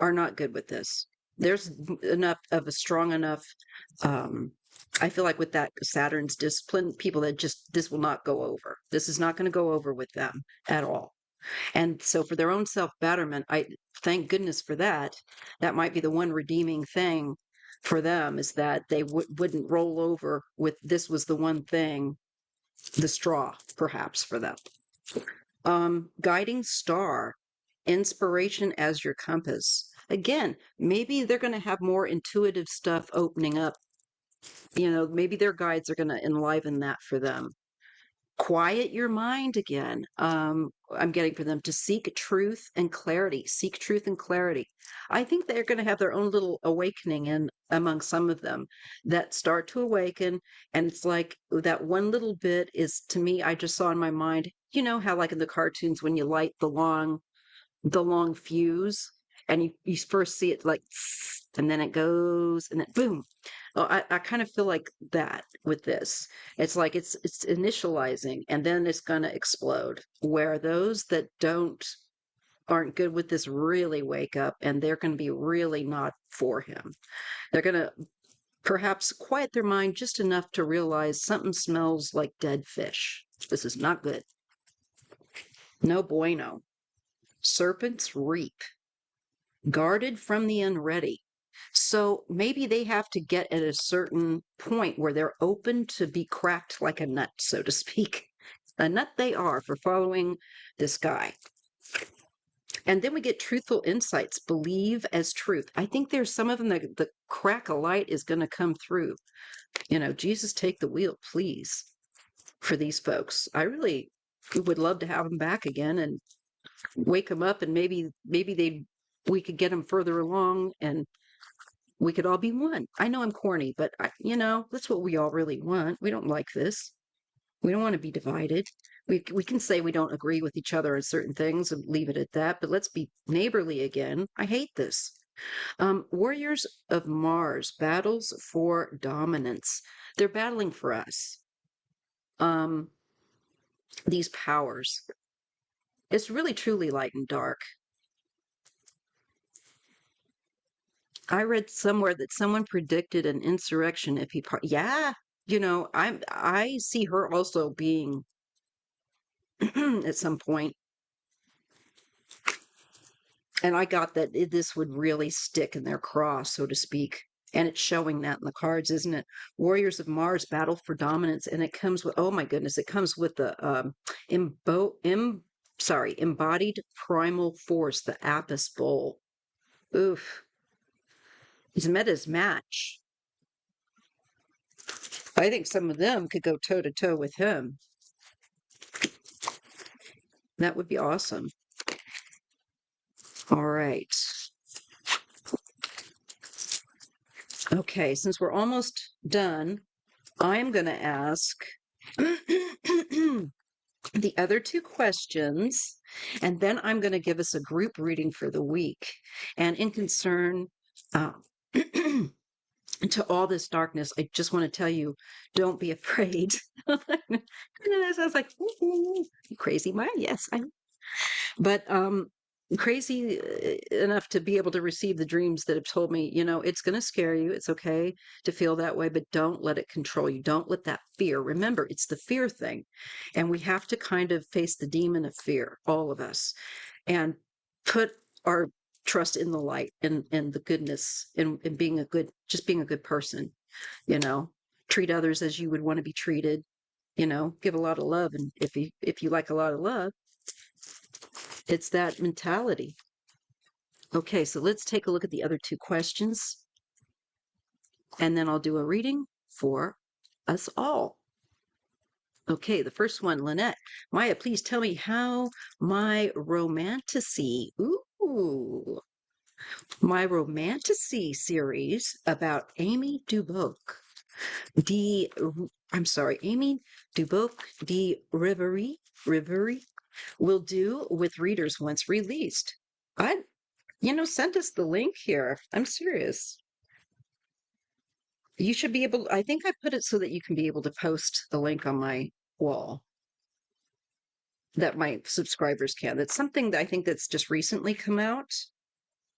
are not good with this. There's enough of a strong enough I feel like with that Saturn's discipline, people that just this will not go over. This is not going to go over with them at all. And so for their own self-betterment, I thank goodness for that. That might be the one redeeming thing for them is that they wouldn't roll over with this was the one thing, the straw, perhaps, for them. Guiding star, inspiration as your compass. Again, maybe they're going to have more intuitive stuff opening up. Maybe their guides are going to enliven that for them. Quiet your mind again. I'm getting for them to seek truth and clarity. Seek truth and clarity. I think they're going to have their own little awakening among some of them that start to awaken. And it's like that one little bit is to me, I just saw in my mind, how like in the cartoons when you light the long fuse and you first see it like and then it goes and then boom. Well, I kind of feel like that with this. It's like it's initializing and then it's going to explode. Where those that aren't good with this really wake up and they're going to be really not for him. They're going to perhaps quiet their mind just enough to realize something smells like dead fish. This is not good. No bueno. Serpents reap, guarded from the unready. So maybe they have to get at a certain point where they're open to be cracked like a nut, so to speak. A nut they are for following this guy. And then we get truthful insights, believe as truth. I think there's some of them that the crack of light is going to come through. Jesus, take the wheel, please, for these folks. I really would love to have them back again and wake them up, and maybe we could get them further along, and we could all be one. I know I'm corny, but that's what we all really want. We don't like this. We don't want to be divided. We can say we don't agree with each other on certain things and leave it at that, but let's be neighborly again. I hate this. Warriors of Mars battles for dominance. They're battling for us. Um, these powers. It's really truly light and dark. I read somewhere that someone predicted an insurrection if he yeah, I see her also being at some point, and I got that this would really stick in their craw, so to speak. And it's showing that in the cards, isn't it? Warriors of Mars battle for dominance, and it comes with, oh my goodness, it comes with the embodied primal force, the Apis bowl. Oof, he's met his match. I think some of them could go toe to toe with him. That would be awesome. All right. Okay, since we're almost done, I'm going to ask the other two questions, and then I'm going to give us a group reading for the week. And in concern uh, to all this darkness, I just want to tell you, don't be afraid. That sounds like crazy mind. Yes, but crazy enough to be able to receive the dreams that have told me, it's going to scare you. It's okay to feel that way, but don't let it control you. Don't let that fear. Remember, it's the fear thing. And we have to kind of face the demon of fear, all of us, and put our trust in the light and the goodness and being a good person, you know, treat others as you would want to be treated, give a lot of love. And if you like a lot of love, it's that mentality. Okay, so let's take a look at the other two questions, and then I'll do a reading for us all. Okay, the first one, Lynette. Maya, please tell me how my romanticy, my romanticy series about Amy Duboc de Rivery will do with readers once released. Send us the link here. I'm serious. You should be able, I think I put it so that you can be able to post the link on my wall that my subscribers can. That's something that I think that's just recently come out.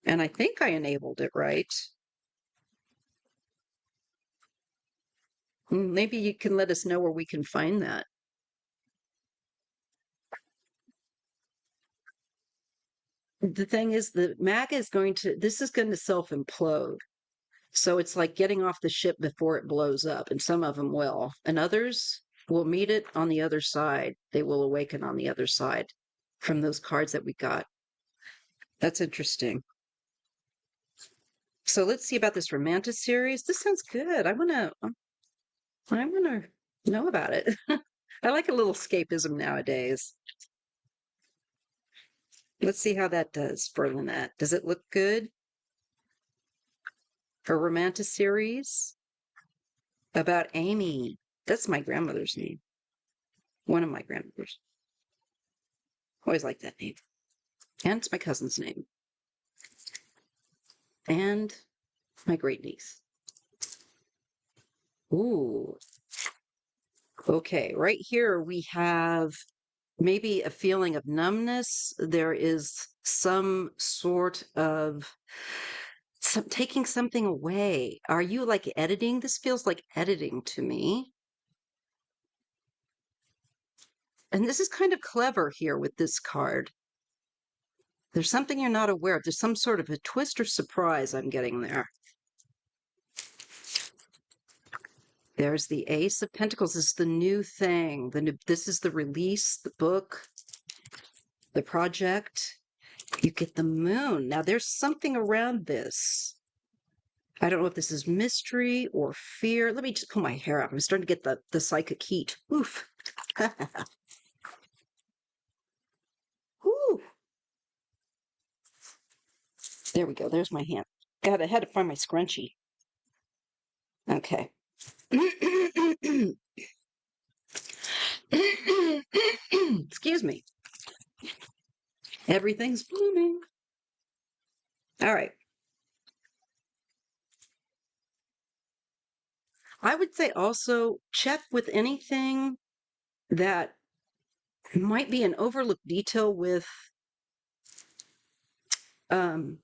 And I think I enabled it right. Maybe you can let us know where we can find that. The thing is, the MAGA this is going to self implode. So it's like getting off the ship before it blows up, and some of them will, and others will meet it on the other side. They will awaken on the other side from those cards that we got. That's interesting. So let's see about this romantic series. This sounds good. I wanna know about it. I like a little escapism nowadays. Let's see how that does for Lynette. Does it look good? A romantic series about Amy. That's my grandmother's name. One of my grandmothers. Always like that name. And it's my cousin's name. And my great niece. Ooh. Okay, right here we have maybe a feeling of numbness. There is some sort of taking something away. Are you like editing? This feels like editing to me. And this is kind of clever here with this card. There's something you're not aware of. There's some sort of a twist or surprise I'm getting there. There's the Ace of Pentacles. This is the new thing. This is the release, the book, the project. You get the Moon. Now, there's something around this. I don't know if this is mystery or fear. Let me just pull my hair out. I'm starting to get the psychic heat. Oof. Ooh. There we go. There's my hand. God, I had to find my scrunchie. Okay. Excuse me. Everything's blooming. All right. I would say also check with anything that might be an overlooked detail with um,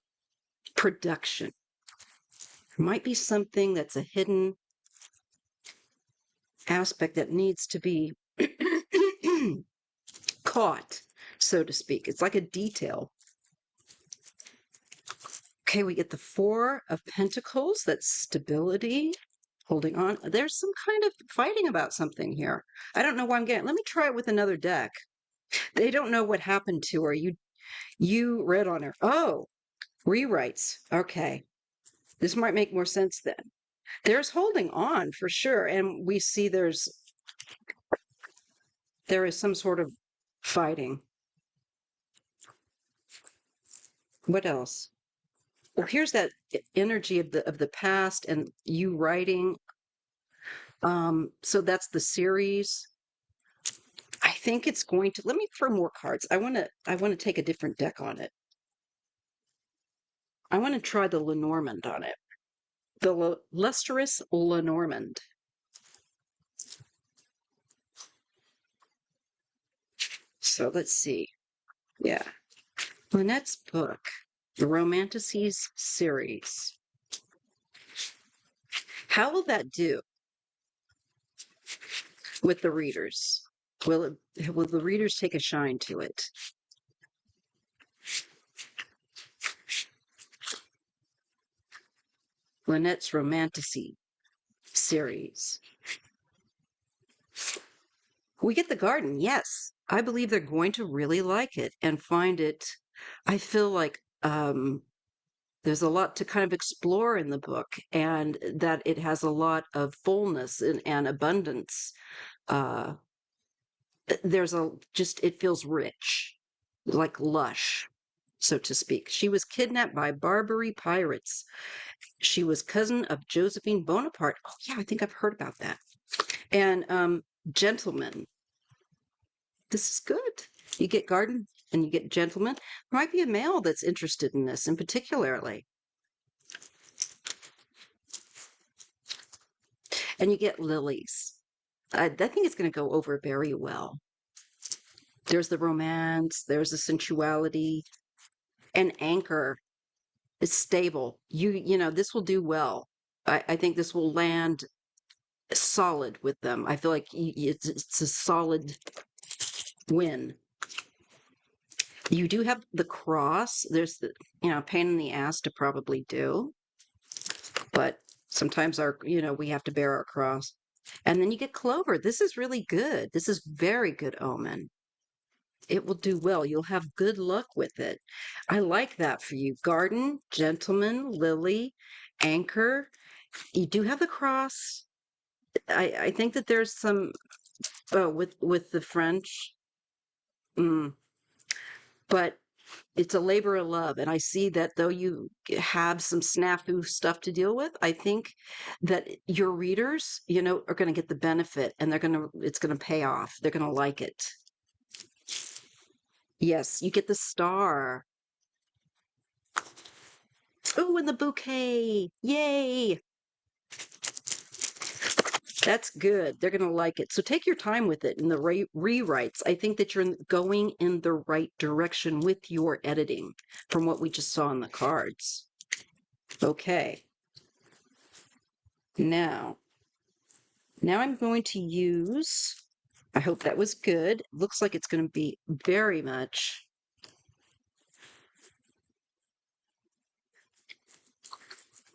production. Might be something that's a hidden aspect that needs to be caught, so to speak. It's like a detail. Okay, we get the Four of Pentacles. That's stability. Holding on. There's some kind of fighting about something here. I don't know why I'm getting. Let me try it with another deck. They don't know what happened to her. You read on her. Oh, rewrites. Okay. This might make more sense then. There's holding on for sure. And we see there is some sort of fighting. What else? Well, here's that energy of the past and you writing. So that's the series. I think it's going to let me throw more cards. I want to take a different deck on it. I want to try the Lenormand on it. The lustrous Lenormand. So let's see. Yeah. Lynette's book, the Romantices series. How will that do with the readers? Will the readers take a shine to it? Lynette's Romanticy series. We get the garden, yes. I believe they're going to really like it and find it. I feel like there's a lot to kind of explore in the book, and that it has a lot of fullness and abundance. Uh, there's it feels rich, like lush, so to speak. She was kidnapped by Barbary pirates. She was cousin of Josephine Bonaparte. Oh, yeah, I think I've heard about that. And gentleman. This is good. You get garden and you get gentleman. There might be a male that's interested in this, in particularly. And you get lilies. I think it's going to go over very well. There's the romance, there's the sensuality, and anchor is stable. This will do well. I think this will land solid with them. I feel like it's a solid win. You do have the cross. There's the, pain in the ass to probably do, but sometimes we have to bear our cross. And then you get clover. This is really good. This is very good omen. It will do well. You'll have good luck with it. I like that for you. Garden, gentleman, lily, anchor. You do have the cross. I think that there's some with the French, but it's a labor of love. And I see that though you have some snafu stuff to deal with, I think that your readers, are going to get the benefit, and it's going to pay off. They're going to like it. Yes, you get the star. Oh, and the bouquet. Yay. That's good. They're going to like it. So take your time with it in the rewrites. I think that you're going in the right direction with your editing from what we just saw in the cards. Okay. Now I'm going to use, I hope that was good. Looks like it's going to be very much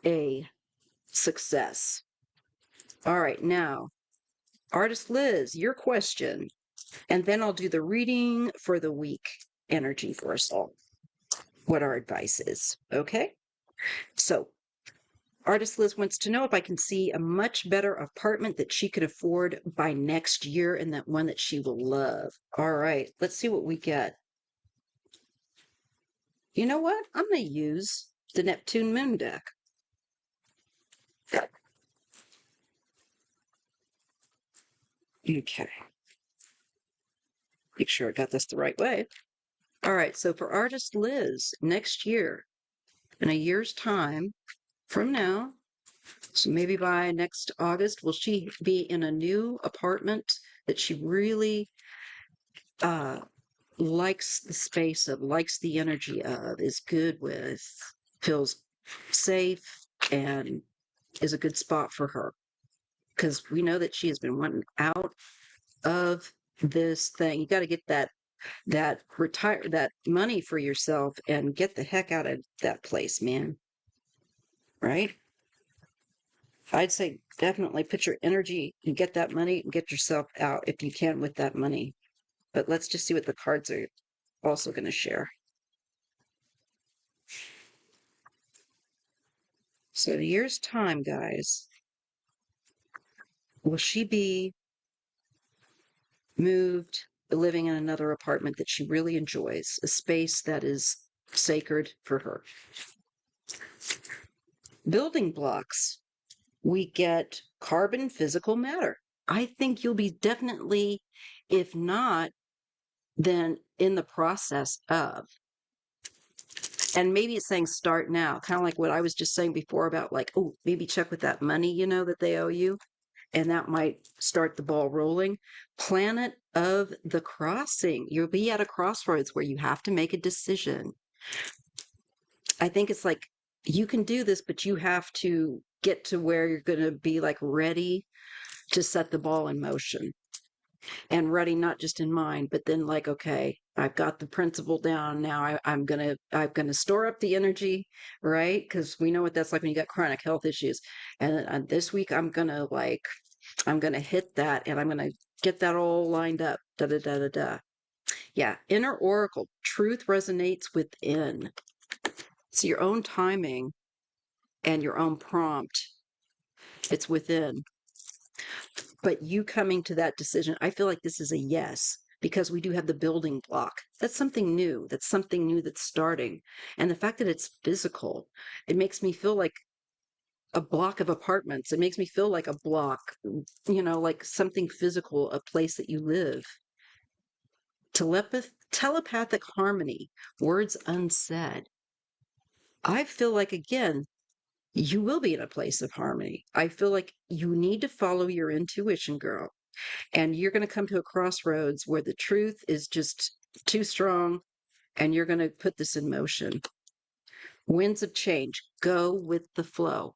a success. All right, now, Artist Liz, your question, and then I'll do the reading for the week energy for us all, what our advice is, okay? So, Artist Liz wants to know if I can see a much better apartment that she could afford by next year, and that one that she will love. All right, let's see what we get. You know what? I'm going to use the Neptune Moon deck. Okay. Make sure I got this the right way. All right, so for artist Liz, next year, in a year's time from now, so maybe by next August, will she be in a new apartment that she really likes the space of, likes the energy of, is good with, feels safe, and is a good spot for her? Because we know that she has been wanting out of this thing. You got to get that money for yourself and get the heck out of that place, man. Right? I'd say definitely put your energy and get that money and get yourself out if you can with that money. But let's just see what the cards are also going to share. So, in a year's time, guys, will she be moved, living in another apartment that she really enjoys, a space that is sacred for her? Building blocks. We get carbon, physical matter. I think you'll be definitely, if not, then in the process of. And maybe it's saying start now, kind of like what I was just saying before about like, oh, maybe check with that money, that they owe you. And that might start the ball rolling. Planet of the crossing. You'll be at a crossroads where you have to make a decision. I think it's like you can do this, but you have to get to where you're going to be like ready to set the ball in motion, and ready not just in mind, but then like, okay, I've got the principle down now. I'm gonna store up the energy, right? Because we know what that's like when you got chronic health issues. And this week I'm gonna hit that, and I'm gonna get that all lined up. Da da da da da. Yeah, inner oracle. Truth resonates within. It's your own timing and your own prompt. It's within. But you coming to that decision, I feel like this is a yes, because we do have the building block. That's something new. That's something new that's starting. And the fact that it's physical, it makes me feel like a block of apartments. It makes me feel like a block, like something physical, a place that you live. Telepathic harmony, words unsaid. I feel like, again, you will be in a place of harmony. I feel like you need to follow your intuition, girl. And you're going to come to a crossroads where the truth is just too strong, and you're going to put this in motion. Winds of change. Go with the flow,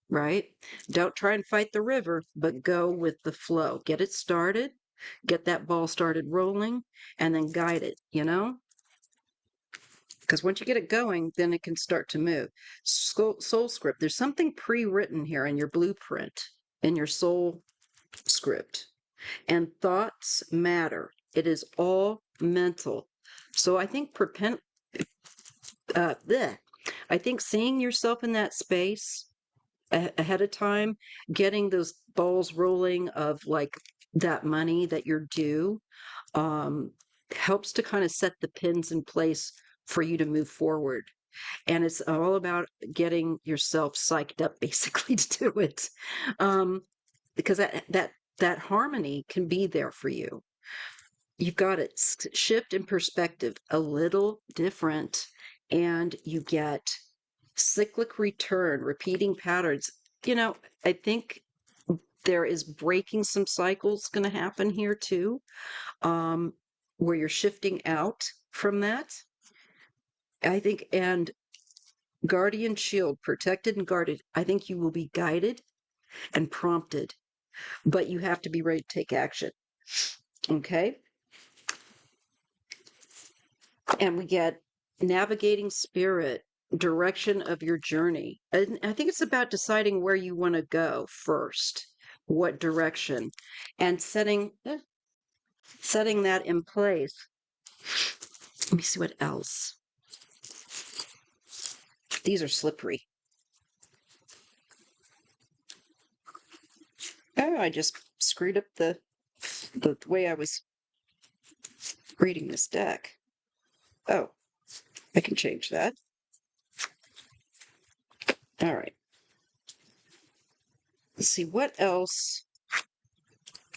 right? Don't try and fight the river, but go with the flow. Get it started, get that ball started rolling, and then guide it, Because once you get it going, then it can start to move. Soul script. There's something pre-written here in your blueprint, in your soul script. And thoughts matter. It is all mental. So I think I think seeing yourself in that space ahead of time, getting those balls rolling of like that money that you're due, um, helps to kind of set the pins in place for you to move forward. And it's all about getting yourself psyched up, basically, to do it, because that harmony can be there for you. You've got it shift in perspective a little different, and you get cyclic return, repeating patterns. I think there is breaking some cycles going to happen here too, where you're shifting out from that. I think, and guardian shield, protected and guarded. I think you will be guided and prompted, but you have to be ready to take action. Okay. And we get navigating spirit, direction of your journey. And I think it's about deciding where you want to go first, what direction, and setting that in place. Let me see what else. These are slippery. Oh, I just screwed up the way I was reading this deck. Oh, I can change that. All right. Let's see, what else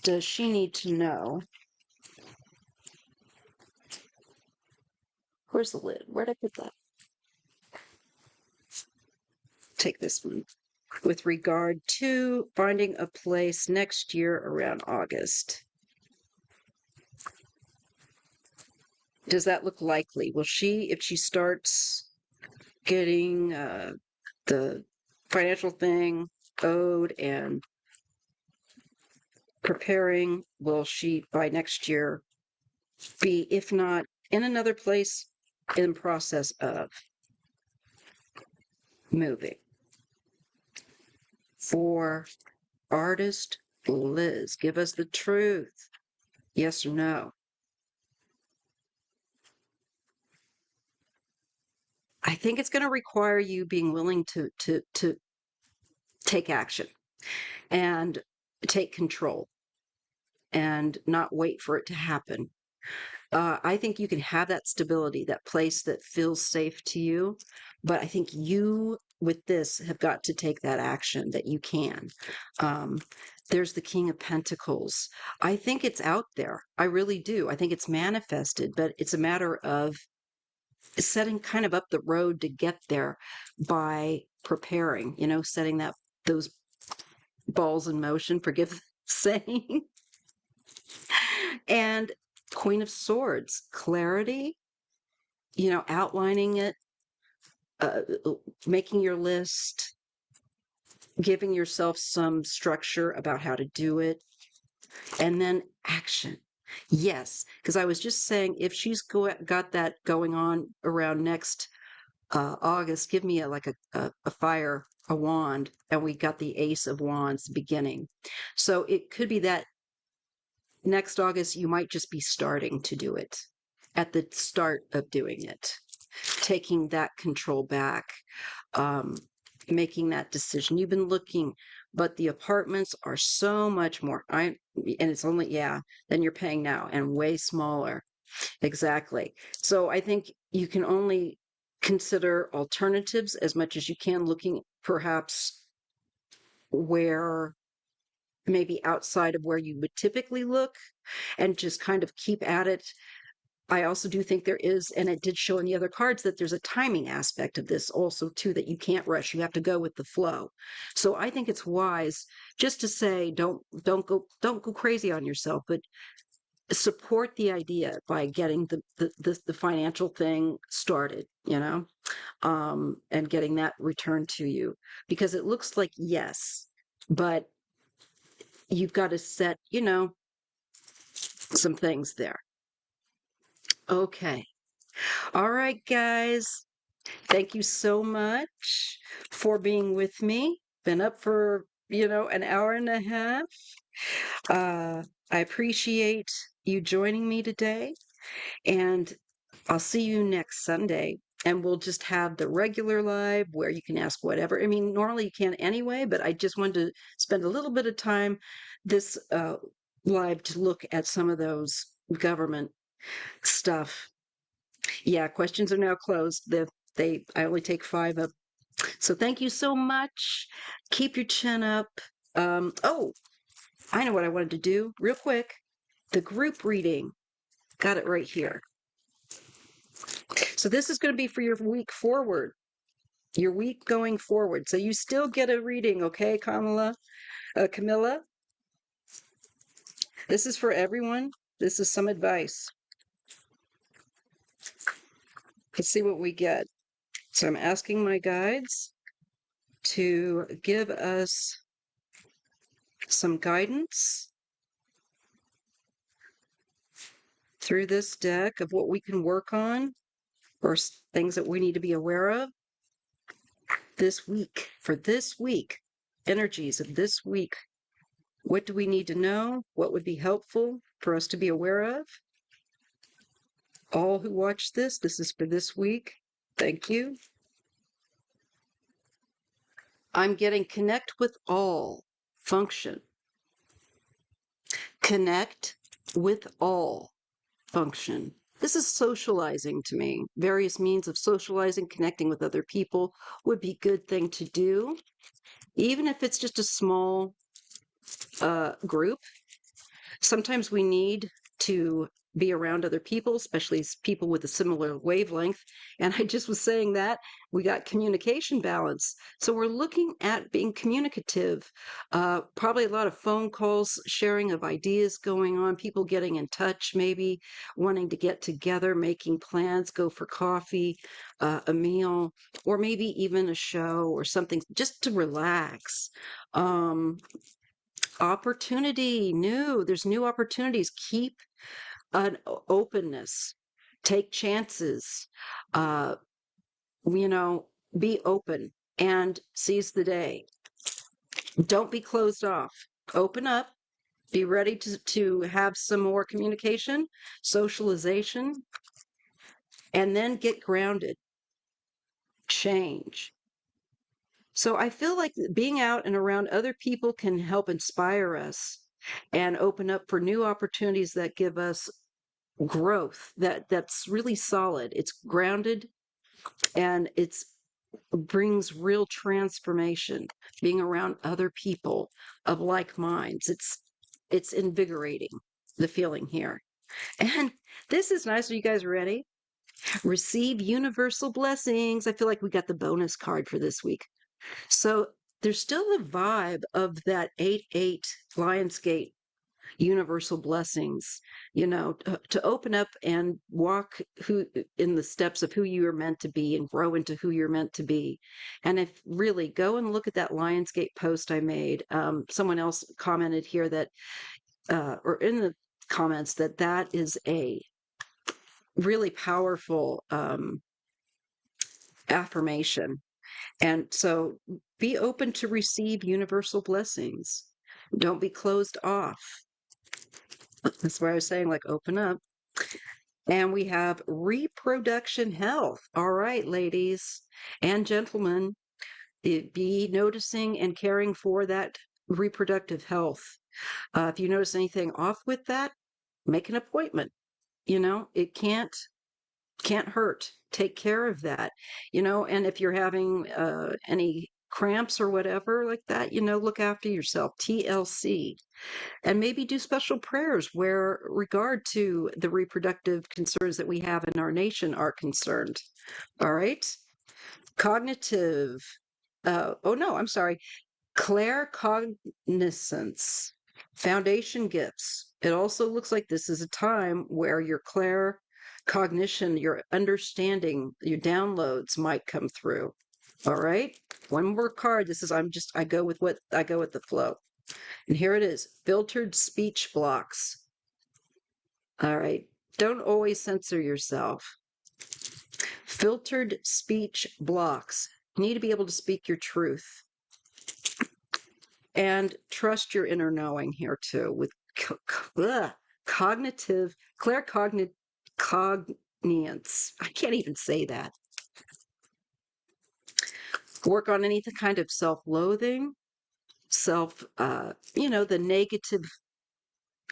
does she need to know? Where's the lid? Where'd I put that? Take this one. With regard to finding a place next year around August. Does that look likely? Will she, if she starts getting the financial thing owed and preparing, will she by next year be, if not in another place, in process of moving? For artist Liz, give us the truth. Yes or no? I think it's going to require you being willing to take action and take control and not wait for it to happen. I think you can have that stability, that place that feels safe to you. But I think you, with this, have got to take that action that you can. Um, there's the King of Pentacles. I think it's out there. I really do. I think it's manifested, but it's a matter of setting kind of up the road to get there by preparing, setting those balls in motion, forgive the saying. And Queen of Swords, clarity, outlining it, uh, making your list, giving yourself some structure about how to do it, and then action. Yes, because I was just saying, if she's got that going on around next August, give me a fire, a wand, and we got the Ace of Wands beginning. So it could be that next August, you might just be starting to do it, at the start of doing it, taking that control back, um, making that decision. You've been looking, but the apartments are so much more. And it's only, yeah, than you're paying now, and way smaller. Exactly. So I think you can only consider alternatives as much as you can, looking perhaps where maybe outside of where you would typically look, and just kind of keep at it. I also do think there is, and it did show in the other cards, that there's a timing aspect of this also too, that you can't rush. You have to go with the flow. So I think it's wise just to say, don't go crazy on yourself, but support the idea by getting the financial thing started, and getting that returned to you, because it looks like yes, but you've got to set, some things there. Okay. All right, guys. Thank you so much for being with me. Been up for, an hour and a half. I appreciate you joining me today, and I'll see you next Sunday. And we'll just have the regular live where you can ask whatever. I mean, normally you can anyway, but I just wanted to spend a little bit of time this live to look at some of those government stuff. Yeah, questions are now closed. I only take 5 up. So thank you so much. Keep your chin up. Oh, I know what I wanted to do real quick. The group reading. Got it right here. So this is going to be for your week forward, your week going forward. So you still get a reading, okay, Camilla? This is for everyone. This is some advice. Let's see what we get. So I'm asking my guides to give us some guidance through this deck of what we can work on, or things that we need to be aware of this week. For this week, energies of this week. What do we need to know? What would be helpful for us to be aware of? All who watch this is for this week. Thank you. I'm getting connect with all, function. Connect with all, function. This is socializing to me. Various means of socializing, connecting with other people would be good thing to do, even if it's just a small group. Sometimes we need to be around other people, especially people with a similar wavelength. And I just was saying that we got communication balance. So we're looking at being communicative. Probably a lot of phone calls, sharing of ideas going on, people getting in touch, maybe wanting to get together, making plans, go for coffee, a meal, or maybe even a show or something just to relax. Um, Opportunity, there's new opportunities. Keep an openness, take chances, uh, you know, be open and seize the day. Don't be closed off. Open up, be ready to have some more communication, socialization, and then get grounded, change. So I feel like being out and around other people can help inspire us and open up for new opportunities that give us growth that's really solid. It's grounded and it's brings real transformation. Being around other people of like minds, it's invigorating, the feeling here. And this is nice. Are you guys ready? Receive universal blessings. I feel like we got the bonus card for this week. So there's still the vibe of that 8-8 Lionsgate universal blessings, to open up and walk who in the steps of who you are meant to be and grow into who you're meant to be. And if really go and look at that Lionsgate post I made, someone else commented here that, or in the comments, that is a really powerful affirmation. And so be open to receive universal blessings. Don't be closed off. That's why I was saying, like, open up. And we have reproduction health. All right, ladies and gentlemen, be noticing and caring for that reproductive health. If you notice anything off with that, make an appointment. It can't hurt. Take care of that. And if you're having any cramps or whatever like that, look after yourself. TLC. And maybe do special prayers where regard to the reproductive concerns that we have in our nation are concerned. All right. Cognitive. Oh no, I'm sorry. Claircognizance. Foundation gifts. It also looks like this is a time where your cognition, your understanding, your downloads might come through. All right. One more card. This is I go with the flow. And here it is, filtered speech blocks. All right. Don't always censor yourself. Filtered speech blocks. You need to be able to speak your truth. And trust your inner knowing here too with cognitive, claircognizance. I can't even say that. Work on any kind of self-loathing, the negative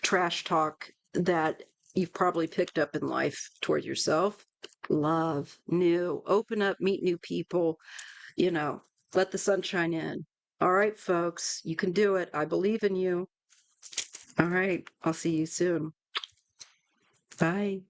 trash talk that you've probably picked up in life toward yourself. Love, open up, meet new people, you know, let the sunshine in. All right, folks, you can do it. I believe in you. All right, I'll see you soon. Bye.